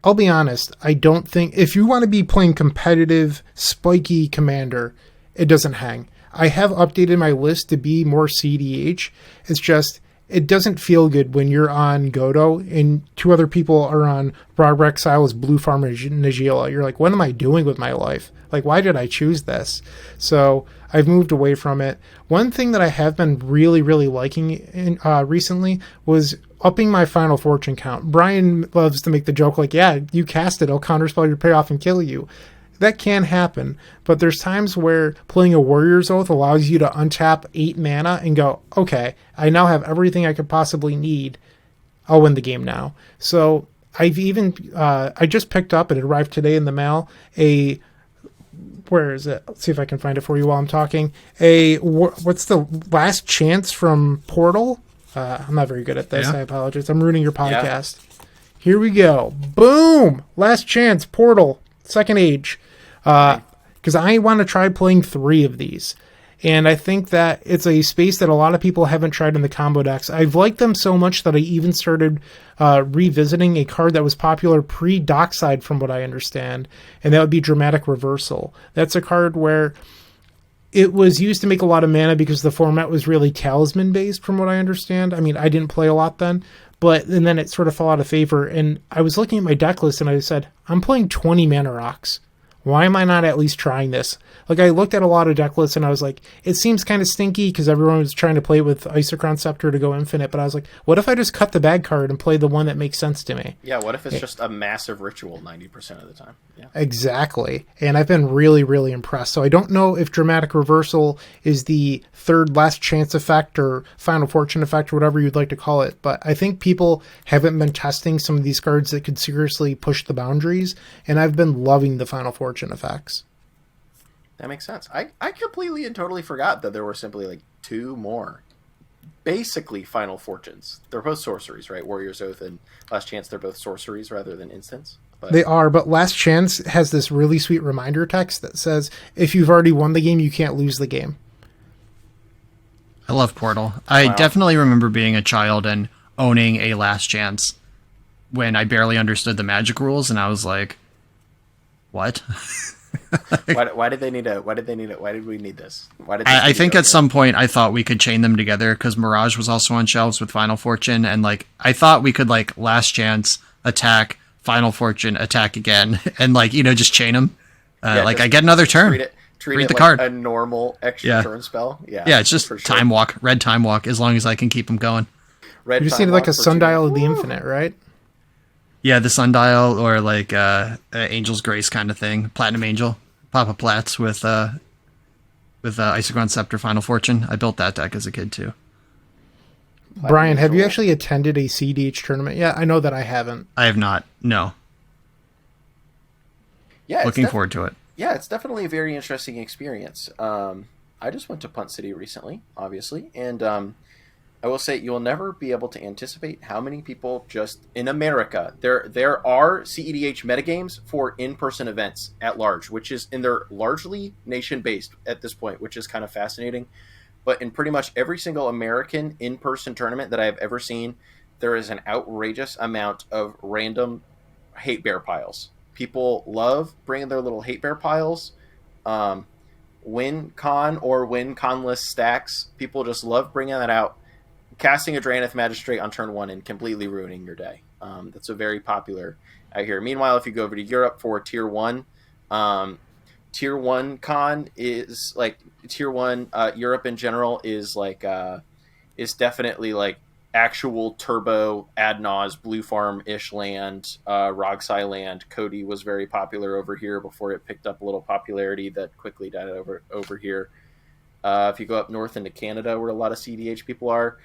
I'll be honest, I don't think if you want to be playing competitive, spiky commander, it doesn't hang. I have updated my list to be more CDH. It's just it doesn't feel good when you're on Godo and two other people are on Rog Exile's Blue Farm and Nagila. You're like, what am I doing with my life? Like, why did I choose this? So I've moved away from it. One thing that I have been really, really liking recently was upping my Final Fortune count. Brian loves to make the joke like, yeah, you cast it, I'll counterspell your payoff and kill you. That can happen, but there's times where playing a Warrior's Oath allows you to untap 8 mana and go, okay, I now have everything I could possibly need. I'll win the game now. So I've even, I just picked up, it arrived today in the mail, where is it? Let's see if I can find it for you while I'm talking. What's the Last Chance from Portal? I'm not very good at this. Yeah. I apologize. I'm ruining your podcast. Yeah. Here we go. Boom! Last Chance, Portal, Second Age. Because I want to try playing 3 of these. And I think that it's a space that a lot of people haven't tried in the combo decks. I've liked them so much that I even started revisiting a card that was popular pre-Dockside from what I understand, and that would be Dramatic Reversal. That's a card where it was used to make a lot of mana because the format was really talisman-based from what I understand. I mean, I didn't play a lot then, and then it sort of fell out of favor. And I was looking at my deck list and I said, I'm playing 20 mana rocks. Why am I not at least trying this? Like, I looked at a lot of deck lists and I was like, it seems kind of stinky because everyone was trying to play with Isochron Scepter to go infinite, but I was like, what if I just cut the bad card and play the one that makes sense to me? Yeah, what if it's just a massive ritual 90% of the time? Yeah. Exactly. And I've been really, really impressed. So I don't know if Dramatic Reversal is the third Last Chance effect or Final Fortune effect or whatever you'd like to call it, but I think people haven't been testing some of these cards that could seriously push the boundaries, and I've been loving the Final Fortune effects. That makes sense. I completely and totally forgot that there were simply like 2 more. Basically, Final Fortunes. They're both sorceries, right? Warrior's Oath and Last Chance, they're both sorceries rather than instants. But they are, but Last Chance has this really sweet reminder text that says, if you've already won the game, you can't lose the game. I love Portal. I definitely remember being a child and owning a Last Chance when I barely understood the Magic rules, and I was like, what? Why did they need it? Why did we need this? I think at some point I thought we could chain them together because Mirage was also on shelves with Final Fortune, and like I thought we could like Last Chance, attack, Final Fortune, attack again, and like, you know, just chain them. Like I get another turn. Treat it the like card. A normal extra turn spell. Yeah, it's just sure. Time Walk, red Time Walk, as long as I can keep them going. You just need like a Sundial of the Infinite, right? Yeah, the Sundial or like Angel's Grace kind of thing. Platinum Angel, Papa Platts with Isochron Scepter, Final Fortune. I built that deck as a kid too. Brian, have you actually attended a CEDH tournament? Yeah, I know that I haven't. I have not. No. Yeah, looking forward to it. Yeah, it's definitely a very interesting experience. I just went to Punt City recently, obviously, and I will say you'll never be able to anticipate how many people just in America. There are CEDH metagames for in-person events at large, and they're largely nation-based at this point, which is kind of fascinating. But in pretty much every single American in-person tournament that I have ever seen, there is an outrageous amount of random hate bear piles. People love bringing their little hate bear piles. Win con or win conless stacks. People just love bringing that out. Casting a Drannith Magistrate on turn 1 and completely ruining your day. That's a very popular out here. Meanwhile, if you go over to Europe for Tier 1, Tier 1 con is like Tier 1 Europe in general is like is definitely like actual turbo Adnaz Blue Farm-ish land, Rogsai land. Cody was very popular over here before it picked up a little popularity that quickly died over here. If you go up north into Canada where a lot of CDH people are,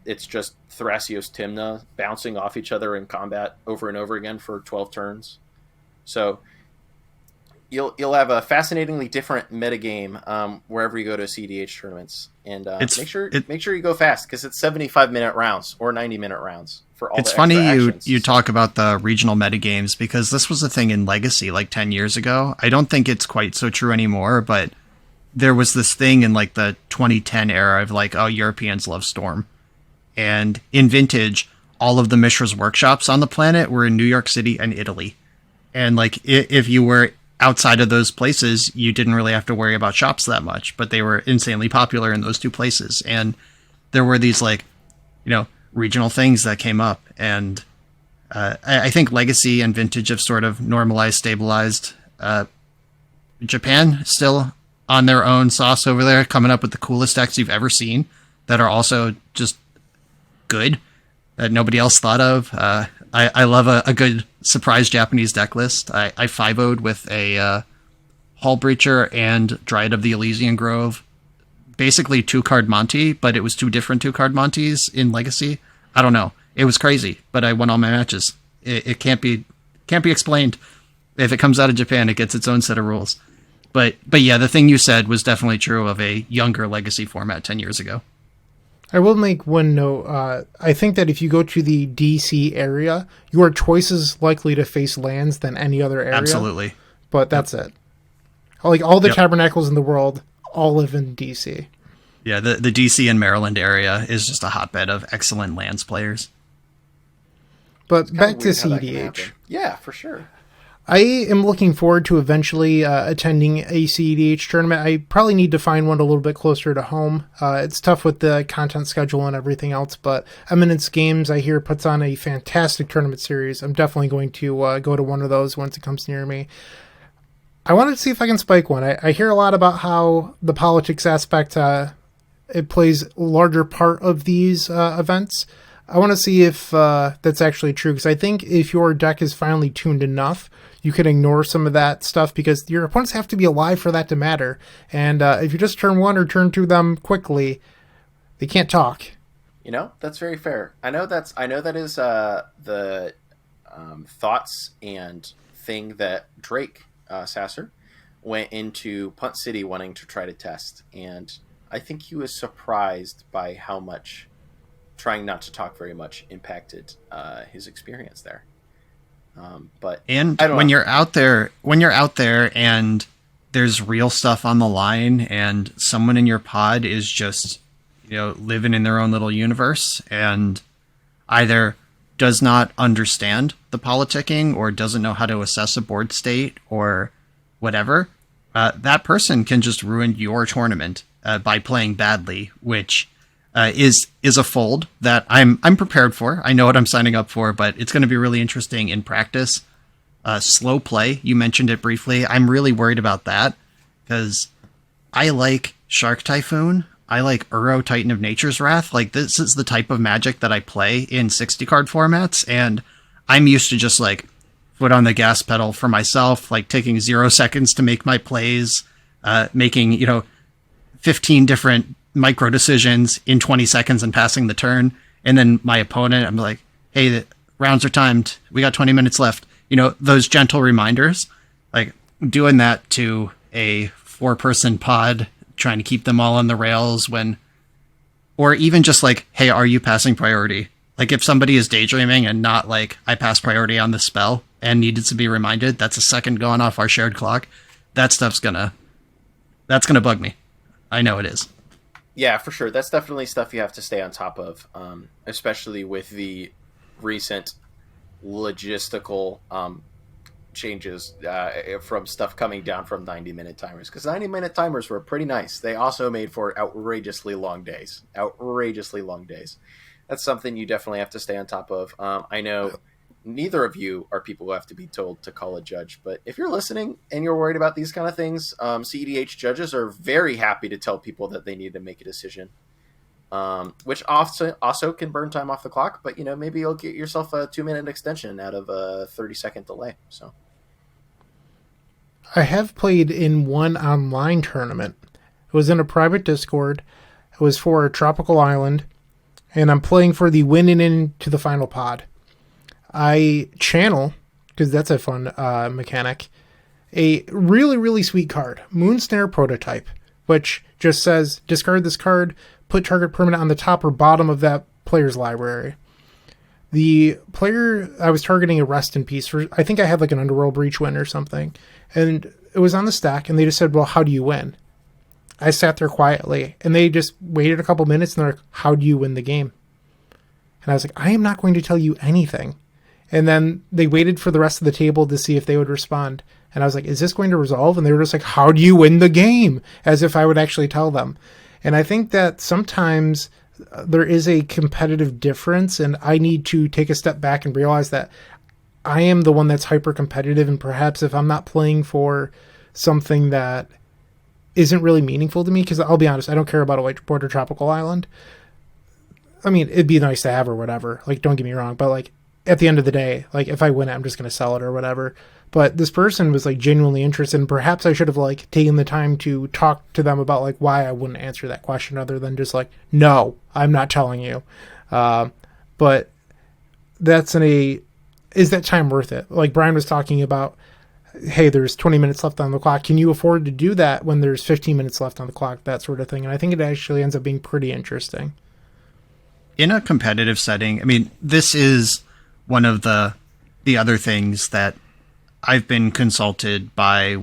it's just Thrasios Timna bouncing off each other in combat over and over again for 12 turns. So you'll have a fascinatingly different metagame wherever you go to CDH tournaments, and make sure you go fast because it's 75-minute rounds or 90-minute rounds for all. It's the funny actions. you talk about the regional metagames because this was a thing in Legacy like 10 years ago. I don't think it's quite so true anymore, but there was this thing in like the 2010 era of like, oh, Europeans love Storm. And in Vintage, all of the Mishra's workshops on the planet were in New York City and Italy. And like if you were outside of those places, you didn't really have to worry about shops that much, but they were insanely popular in those two places. And there were these like, regional things that came up. And I think Legacy and Vintage have sort of normalized, stabilized. Japan still on their own sauce over there, coming up with the coolest decks you've ever seen that are also just good that nobody else thought of. I love a good surprise Japanese deck list. I 5-0'd with a Hull Breacher and Dryad of the Elysian Grove. Basically 2-card Monty, but it was 2 different 2-card Monties in Legacy. I don't know. It was crazy, but I won all my matches. It can't be explained. If it comes out of Japan, it gets its own set of rules. But yeah, the thing you said was definitely true of a younger Legacy format 10 years ago. I will make one note. I think that if you go to the DC area, you are twice as likely to face lands than any other area. Absolutely. But that's it. Like all the tabernacles in the world all live in DC. Yeah, the DC and Maryland area is just a hotbed of excellent lands players. But back to CEDH. Yeah, for sure. I am looking forward to eventually attending a CEDH tournament. I probably need to find one a little bit closer to home. It's tough with the content schedule and everything else, but Eminence Games, I hear, puts on a fantastic tournament series. I'm definitely going to go to one of those once it comes near me. I wanted to see if I can spike one. I hear a lot about how the politics aspect, it plays a larger part of these events. I want to see if that's actually true, because I think if your deck is finely tuned enough, you can ignore some of that stuff, because your opponents have to be alive for that to matter. And if you just turn 1 or turn 2 them quickly, they can't talk. That's very fair. I know that is the thoughts and thing that Drake Sasser went into Punt City wanting to try to test. And I think he was surprised by how much trying not to talk very much impacted his experience there. But when you're out there and there's real stuff on the line, and someone in your pod is just living in their own little universe and either does not understand the politicking or doesn't know how to assess a board state or whatever, that person can just ruin your tournament by playing badly, which is a fold that I'm prepared for. I know what I'm signing up for, but it's going to be really interesting in practice. Slow play, you mentioned it briefly. I'm really worried about that because I like Shark Typhoon. I like Uro Titan of Nature's Wrath. Like, this is the type of Magic that I play in 60-card formats, and I'm used to just like foot on the gas pedal for myself, like taking 0 seconds to make my plays, making 15 different micro decisions in 20 seconds and passing the turn. And then my opponent, I'm like, hey, the rounds are timed. We got 20 minutes left. Those gentle reminders, like doing that to a 4-person pod, trying to keep them all on the rails or even just like, hey, are you passing priority? Like if somebody is daydreaming and not like, I passed priority on this spell and needed to be reminded, that's a second gone off our shared clock. That's gonna bug me. I know it is. Yeah, for sure. That's definitely stuff you have to stay on top of, especially with the recent logistical changes from stuff coming down from 90-minute timers. Because 90-minute timers were pretty nice. They also made for outrageously long days. That's something you definitely have to stay on top of. I know neither of you are people who have to be told to call a judge, but if you're listening and you're worried about these kind of things, CEDH judges are very happy to tell people that they need to make a decision, which also can burn time off the clock, but maybe you'll get yourself a 2-minute extension out of a 30-second delay. So I have played in one online tournament. It was in a private Discord. It was for a tropical island, and I'm playing for the winning into the final pod. I channel, because that's a fun mechanic, a really, really sweet card, Moonsnare Prototype, which just says, discard this card, put target permanent on the top or bottom of that player's library. The player, I was targeting a Rest in Peace, for, I think I had like an Underworld Breach win or something, and it was on the stack, and they just said, well, how do you win? I sat there quietly, and they just waited a couple minutes, and they're like, how do you win the game? And I was like, I am not going to tell you anything. And then they waited for the rest of the table to see if they would respond. And I was like, is this going to resolve? And they were just like, how do you win the game? As if I would actually tell them. And I think that sometimes there is a competitive difference, and I need to take a step back and realize that I am the one that's hyper competitive. And perhaps if I'm not playing for something that isn't really meaningful to me, because I'll be honest, I don't care about a whiteboard or tropical island. I mean, it'd be nice to have or whatever. Like, don't get me wrong, but like at the end of the day, like if I win it, I'm just going to sell it or whatever. But this person was like genuinely interested, and perhaps I should have like taken the time to talk to them about like why I wouldn't answer that question other than just like, no, I'm not telling you. But is that time worth it? Like Brian was talking about, hey, there's 20 minutes left on the clock. Can you afford to do that when there's 15 minutes left on the clock? That sort of thing. And I think it actually ends up being pretty interesting. In a competitive setting, I mean, this is one of the other things that I've been consulted by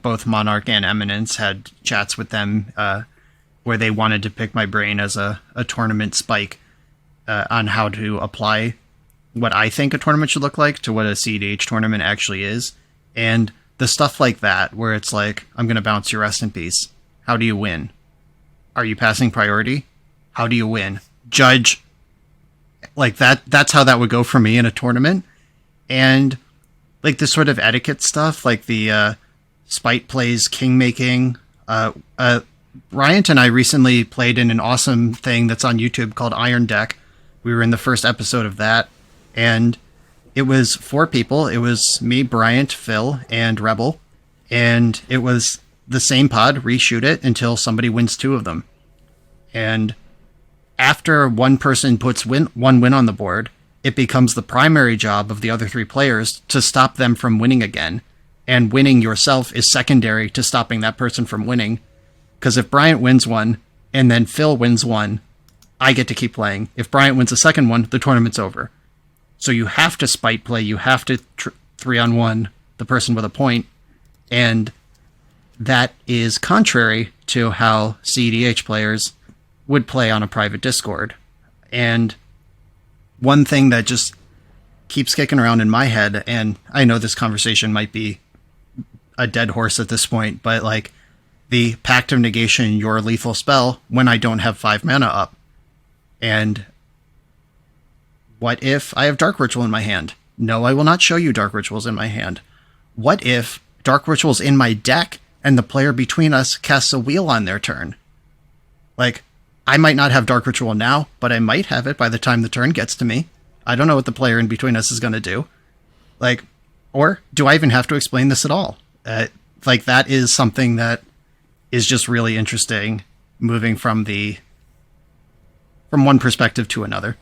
both Monarch and Eminence, had chats with them where they wanted to pick my brain as a tournament spike on how to apply what I think a tournament should look like to what a CEDH tournament actually is. And the stuff like that, where it's like, I'm going to bounce your rest in peace. How do you win? Are you passing priority? How do you win? Judge. Like that's how that would go for me in a tournament. And like this sort of etiquette stuff, like the spite plays, king making. Bryant and I recently played in an awesome thing that's on YouTube called Iron Deck. We were in the first episode of that, and it was 4 people. It was me, Bryant, Phil, and Rebel. And it was the same pod, reshoot it until somebody wins 2 of them. And after one person puts one win on the board, it becomes the primary job of the other 3 players to stop them from winning again. And winning yourself is secondary to stopping that person from winning. Because if Bryant wins one, and then Phil wins one, I get to keep playing. If Bryant wins a second one, the tournament's over. So you have to spite play, you have to 3-on-1 the person with a point, and that is contrary to how CEDH players would play on a private Discord. And one thing that just keeps kicking around in my head, and I know this conversation might be a dead horse at this point, but like the Pact of Negation, your lethal spell when I don't have 5 mana up. And what if I have Dark Ritual in my hand? No, I will not show you Dark Rituals in my hand. What if Dark Ritual's in my deck and the player between us casts a wheel on their turn? Like, I might not have Dark Ritual now, but I might have it by the time the turn gets to me. I don't know what the player in between us is going to do. Like, or do I even have to explain this at all? Like, that is something that is just really interesting, moving from one perspective to another.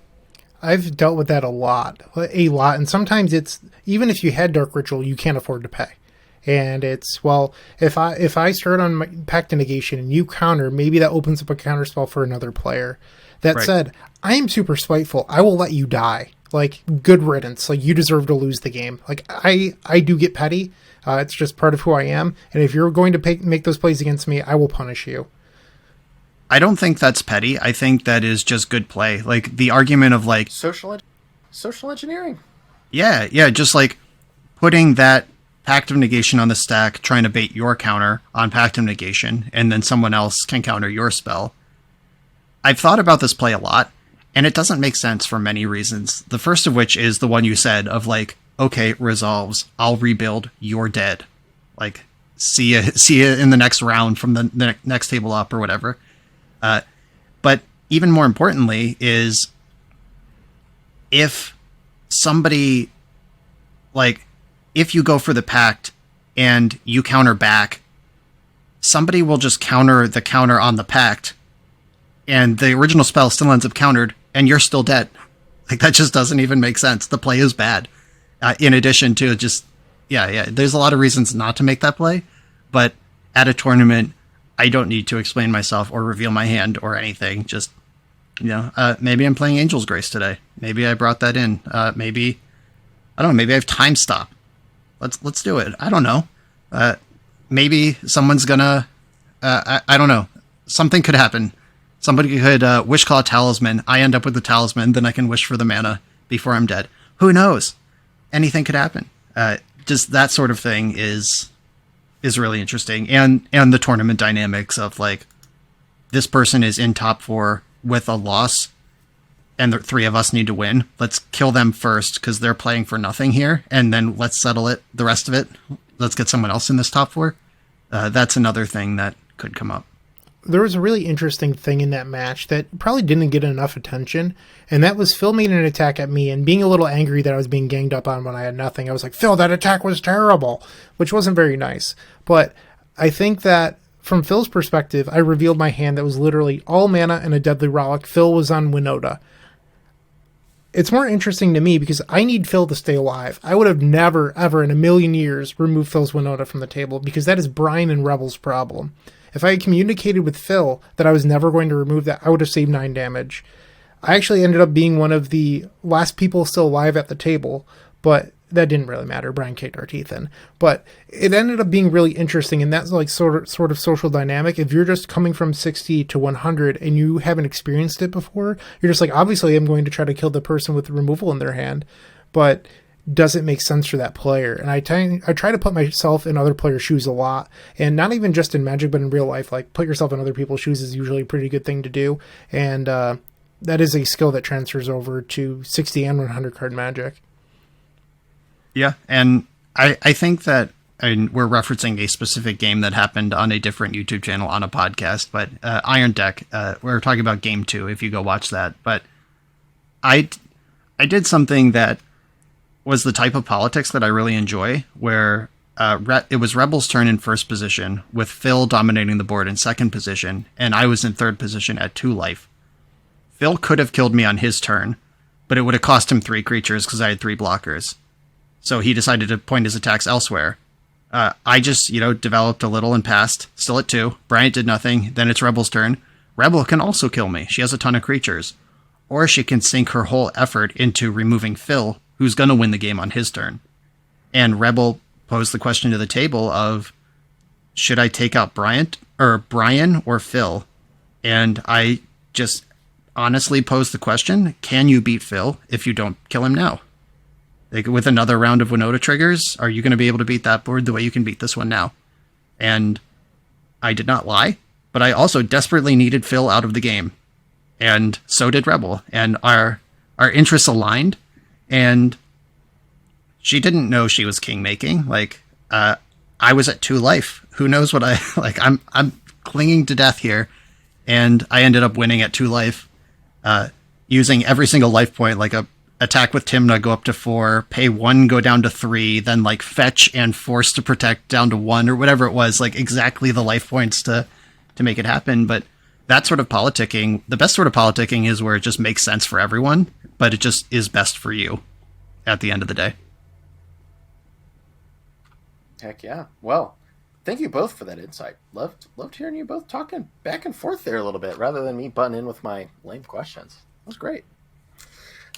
I've dealt with that a lot. And sometimes it's, even if you had Dark Ritual, you can't afford to pay. And it's, well, if I start on my Pact of Negation and you counter, maybe that opens up a counter spell for another player. That Right. said, I am super spiteful. I will let you die. Like, good riddance. Like, you deserve to lose the game. Like, I do get petty. It's just part of who I am. And if you're going to make those plays against me, I will punish you. I don't think that's petty. I think that is just good play. Like, the argument of like, Social engineering. yeah, just like putting that Pact of Negation on the stack, trying to bait your counter on Pact of Negation, and then someone else can counter your spell. I've thought about this play a lot, and it doesn't make sense for many reasons. The first of which is the one you said of like, okay, resolves, I'll rebuild, you're dead. Like, see ya in the next round from the next table up or whatever. But even more importantly is if somebody, like, if you go for the pact and you counter back, somebody will just counter the counter on the pact, and the original spell still ends up countered, and you're still dead. Like, that just doesn't even make sense. The play is bad. In addition to just, yeah, there's a lot of reasons not to make that play, but at a tournament, I don't need to explain myself or reveal my hand or anything. Just, maybe I'm playing Angel's Grace today. Maybe I brought that in. Maybe, I don't know, maybe I have time stop. Let's do it. I don't know. Maybe someone's gonna, I don't know. Something could happen. Somebody could wish call a talisman. I end up with the talisman, then I can wish for the mana before I'm dead. Who knows? Anything could happen. Just that sort of thing is really interesting, and the tournament dynamics of like this person is in top 4 with a loss, and the 3 of us need to win. Let's kill them first because they're playing for nothing here, and then let's settle it. The rest of it, let's get someone else in this top 4. That's another thing that could come up. There was a really interesting thing in that match that probably didn't get enough attention, and that was Phil making an attack at me and being a little angry that I was being ganged up on when I had nothing. I was like, Phil, that attack was terrible, which wasn't very nice. But I think that from Phil's perspective, I revealed my hand that was literally all mana and a deadly relic. Phil was on Winota. It's more interesting to me because I need Phil to stay alive. I would have never, ever in a million years removed Phil's Winota from the table because that is Brian and Rebel's problem. If I had communicated with Phil that I was never going to remove that, I would have saved 9 damage. I actually ended up being one of the last people still alive at the table, but that didn't really matter. Brian kicked our teeth in. But it ended up being really interesting, and that's like sort of social dynamic. If you're just coming from 60 to 100 and you haven't experienced it before, you're just like, obviously I'm going to try to kill the person with removal in their hand, but does it make sense for that player? And I try to put myself in other players' shoes a lot, and not even just in Magic, but in real life. Like, put yourself in other people's shoes is usually a pretty good thing to do, and that is a skill that transfers over to 60 and 100 card Magic. Yeah, and I think that we're referencing a specific game that happened on a different YouTube channel on a podcast, but Iron Deck, we're talking about Game 2 if you go watch that. But I did something that was the type of politics that I really enjoy, where it was Rebel's turn in first position, with Phil dominating the board in second position, and I was in third position at 2 life. Phil could have killed me on his turn, but it would have cost him 3 creatures because I had 3 blockers. So he decided to point his attacks elsewhere. I just, developed a little and passed, still at 2. Bryant did nothing, then it's Rebel's turn. Rebel can also kill me. She has a ton of creatures. Or she can sink her whole effort into removing Phil, who's going to win the game on his turn. And Rebel posed the question to the table of, should I take out Brian or Phil? And I just honestly posed the question, can you beat Phil if you don't kill him now? Like, with another round of Winota triggers, are you going to be able to beat that board the way you can beat this one now? And I did not lie, but I also desperately needed Phil out of the game. And so did Rebel. And our interests aligned. And she didn't know she was king making. Like, I was at 2 life. Who knows what I'm clinging to death here. And I ended up winning at 2 life, using every single life point, like a attack with Timna, go up to 4, pay 1, go down to 3, then like fetch and force to protect down to 1, or whatever it was, like exactly the life points to make it happen. But that sort of politicking, the best sort of politicking is where it just makes sense for everyone, but it just is best for you at the end of the day. Heck yeah. Well, thank you both for that insight. Loved hearing you both talking back and forth there a little bit, rather than me butting in with my lame questions. That was great.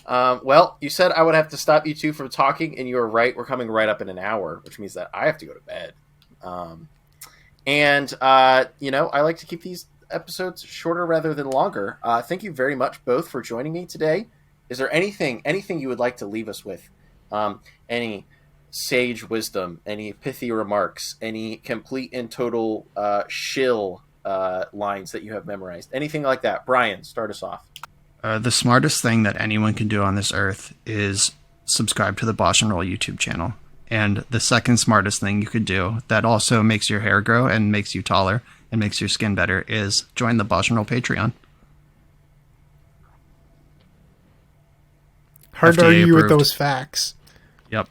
Well, you said I would have to stop you two from talking, and you were right. We're coming right up in an hour, which means that I have to go to bed. I like to keep these episodes shorter rather than longer. Thank you very much both for joining me today. Is there anything you would like to leave us with? Any sage wisdom, any pithy remarks, any complete and total shill lines that you have memorized? Anything like that? Brian, start us off. The smartest thing that anyone can do on this earth is subscribe to the Bosch and Roll YouTube channel. And the second smartest thing you could do that also makes your hair grow and makes you taller and makes your skin better is join the Bosch and Roll Patreon. Hard to FDA argue with approved. those facts. Yep.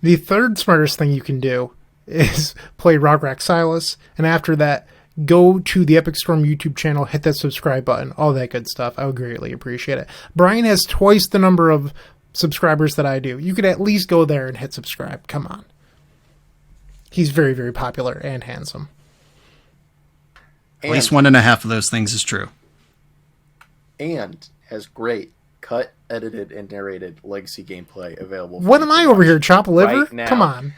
The third smartest thing you can do is play Rograk Silas, and after that, go to the Epic Storm YouTube channel, hit that subscribe button, all that good stuff. I would greatly appreciate it. Brian has twice the number of subscribers that I do. You could at least go there and hit subscribe. Come on. He's very, very popular and handsome. At least 1.5 of those things is true. And has great cut, edited, and narrated legacy gameplay available. What am I over here, chop liver? Right now. Come on.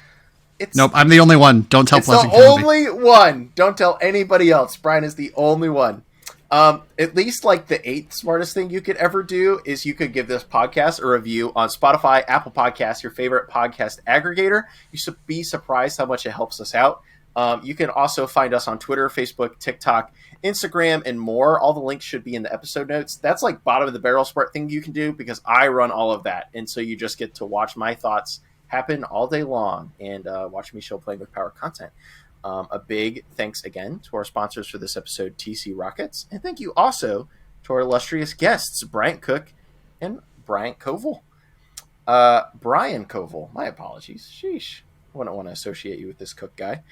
Nope, I'm the only one. Don't tell It's the Pleasant Kennedy. only one. Don't tell anybody else. Brian is the only one. At least like the eighth smartest thing you could ever do is you could give this podcast a review on Spotify, Apple Podcasts, your favorite podcast aggregator. You should be surprised how much it helps us out. You can also find us on Twitter, Facebook, TikTok, Instagram, and more. All the links should be in the episode notes. That's like bottom of the barrel smart thing you can do because I run all of that. And so you just get to watch my thoughts happen all day long and watch me show playing with power content. A big thanks again to our sponsors for this episode, TC Rockets. And thank you also to our illustrious guests, Bryant Cook and Bryant Koval. Brian Koval, my apologies. Sheesh. I wouldn't want to associate you with this Cook guy.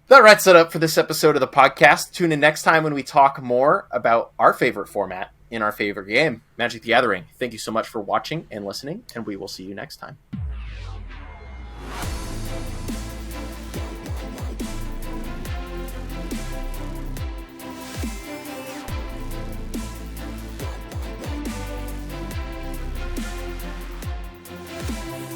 That wraps it up for this episode of the podcast. Tune in next time when we talk more about our favorite format in our favorite game, Magic the Gathering. Thank you so much for watching and listening, and we will see you next time.